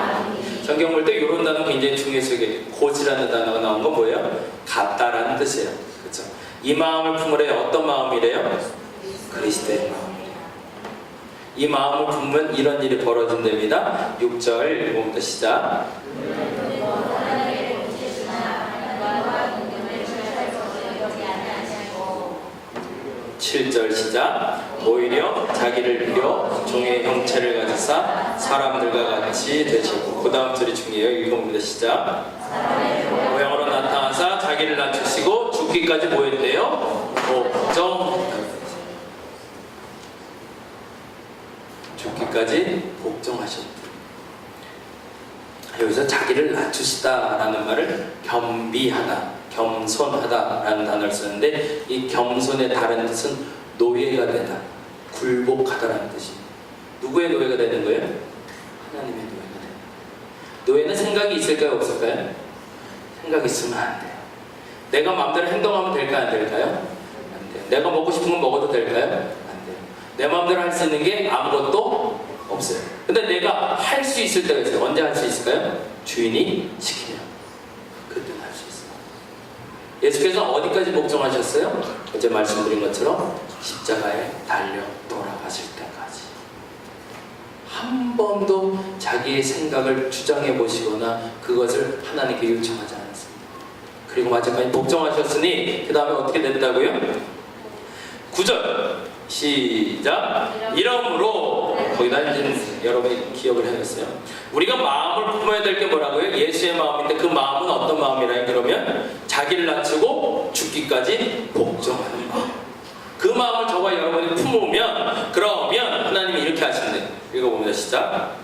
성경 볼 때 이런 단어 굉장히 중요해서 곧이라는 단어가 나온 건 뭐예요? 같다라는 뜻이에요. 그렇죠? 이 마음을 품으래. 어떤 마음이래요? 그리스도의 마음이래요. 이 마음을 품으면 이런 일이 벌어진답니다. 6절 읽어부터 시작. 7절 시작. 오히려 자기를 비려 종의 형체를 가지사 사람들과 같이 되시고, 그 다음 절이 중요해요. 읽어봅니다. 시작. 모양으로 나타나사 자기 자기를 낮추시고 죽기까지 뭐 했대요? 죽기까지 복종하셨다. 여기서 자기를 낮추시다라는 말을 겸비하다, 겸손하다라는 단어를 쓰는데, 이 겸손의 다른 뜻은 노예가 되다, 굴복하다라는 뜻입니다. 누구의 노예가 되는 거예요? 하나님의 노예가 되는 거예요. 노예는 생각이 있을까요? 없을까요? 생각이 있으면 안 돼요. 내가 마음대로 행동하면 될까요? 안 될까요? 안 돼요. 내가 먹고 싶은 건 먹어도 될까요? 안 돼요. 내 마음대로 할 수 있는 게 아무것도 없어요. 근데 내가 할 수 있을 때가 있어요. 언제 할 수 있을까요? 주인이 시키면 그때는 할 수 있어요. 예수께서 어디까지 복종하셨어요? 어제 말씀드린 것처럼 십자가에 달려 돌아가실 때까지. 한 번도 자기의 생각을 주장해 보시거나 그것을 하나님께 요청하지 않았습니다. 그리고 마지막에 복종하셨으니 그 다음에 어떻게 된다고요? 9절 시작. 이러므로, 거기다 이제 여러분이 기억을 해놨어요. 우리가 마음을 품어야 될 게 뭐라고요? 예수의 마음인데 그 마음은 어떤 마음이라요? 그러면 자기를 낮추고 죽기까지 복종하는 마음. 그 마음을 저와 여러분이 품으면, 그러면 하나님이 이렇게 하신대요. 읽어봅니다. 시작.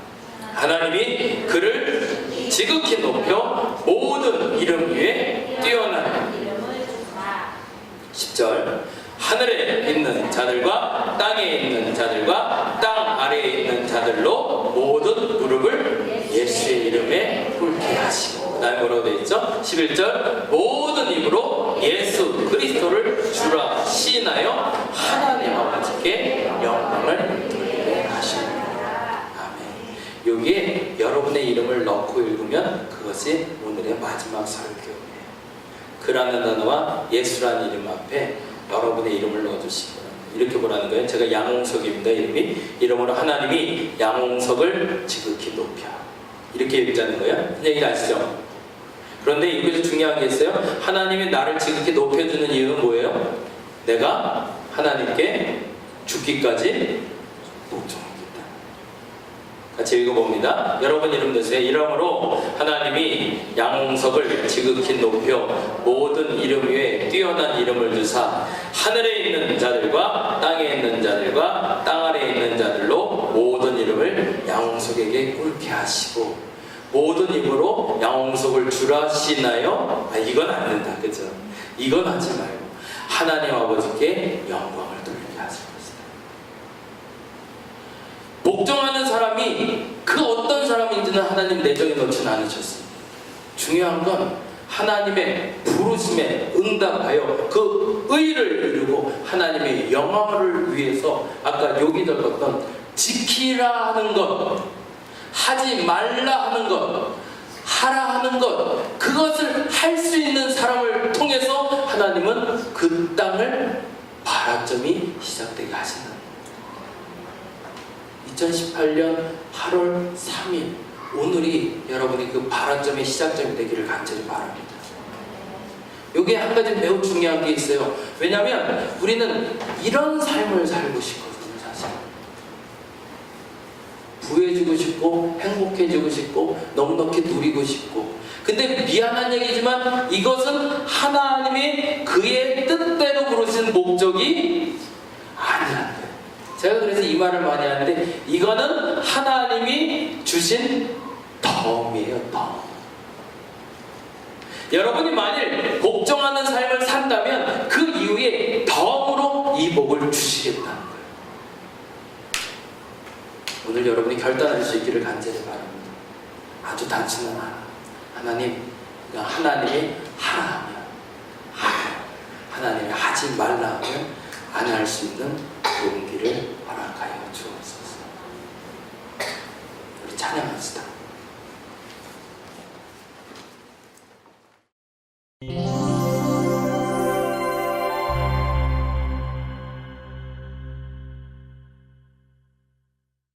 하나님이 그를 지극히 높여 모든 이름 위에 뛰어난 10절. 하늘에 있는 자들과 땅에 있는 자들과 땅 아래에 있는 자들로 모든 무릎을 예수의 이름에 꿇게 하시고, 그 다음에 뭐라고 되어 있죠? 11절. 모든 입으로 예수 그리스도를 주라 시인하여 하나님 아버지께 영광을 돌리게 하십니다. 아멘. 여기에 여러분의 이름을 넣고 읽으면 그것이 오늘의 마지막 설교예요. 그라는 단어와 예수라는 이름 앞에 여러분의 이름을 넣어주시고, 이렇게 보라는 거예요. 제가 양홍석입니다. 이름으로 하나님이 양홍석을 지극히 높여, 이렇게 읽자는 거예요. 무슨 얘기를 아시죠? 그런데 여기서 중요한 게 있어요. 하나님이 나를 지극히 높여주는 이유는 뭐예요? 내가 하나님께 죽기까지 복종하겠다. 같이 읽어봅니다. 여러분 이름 넣으세요. 이러므로 하나님이 양홍석을 지극히 높여 모든 이름 위에 뛰어난 이름을 주사 하늘에 있는 자들과 땅에 있는 자들과 땅 아래에 있는 자들로 모든 이름을 양홍석에게 꿇게 하시고, 모든 입으로 양홍석을 주라시나요? 이건 안 된다. 그죠? 이건 하지 말고 하나님 아버지께 영광을 돌리게 하실 것이다. 복종하는 사람이 그 어떤 사람인지는 하나님 내정에 넣지는 않으셨습니다. 중요한 건 하나님의 부르심에 응답하여 그 의를 이루고 하나님의 영광을 위해서, 아까 여기 적었던 지키라 하는 것, 하지 말라 하는 것, 하라 하는 것, 그것을 할 수 있는 사람을 통해서 하나님은 그 땅을 발화점이 시작되게 하신다. 2018년 8월 3일 오늘이 여러분이 그 발화점의 시작점이 되기를 간절히 바랍니다. 여기에 한 가지 매우 중요한 게 있어요. 왜냐하면 우리는 이런 삶을 살고 싶거든요. 사실 부해지고 싶고 행복해지고 싶고 넉넉히 누리고 싶고, 근데 미안한 얘기지만 이것은 하나님이 그의 뜻대로 부르신 목적이 아니라는 거예요. 제가 그래서 이 말을 많이 하는데, 이거는 하나님이 주신 덤이에요. 덤. 여러분이 만일 복종하는 삶을 산다면 그 이후에 덤으로 이 복을 주시겠다는 거예요. 오늘 여러분이 결단할 수 있기를 간절히 바랍니다. 아주 단순한 하나님, 하나님이 하라 하면 하라, 하나님이 하지 말라 하면 안 할 수 있는 용기를 허락하여 주옵소서. 우리 찬양합시다.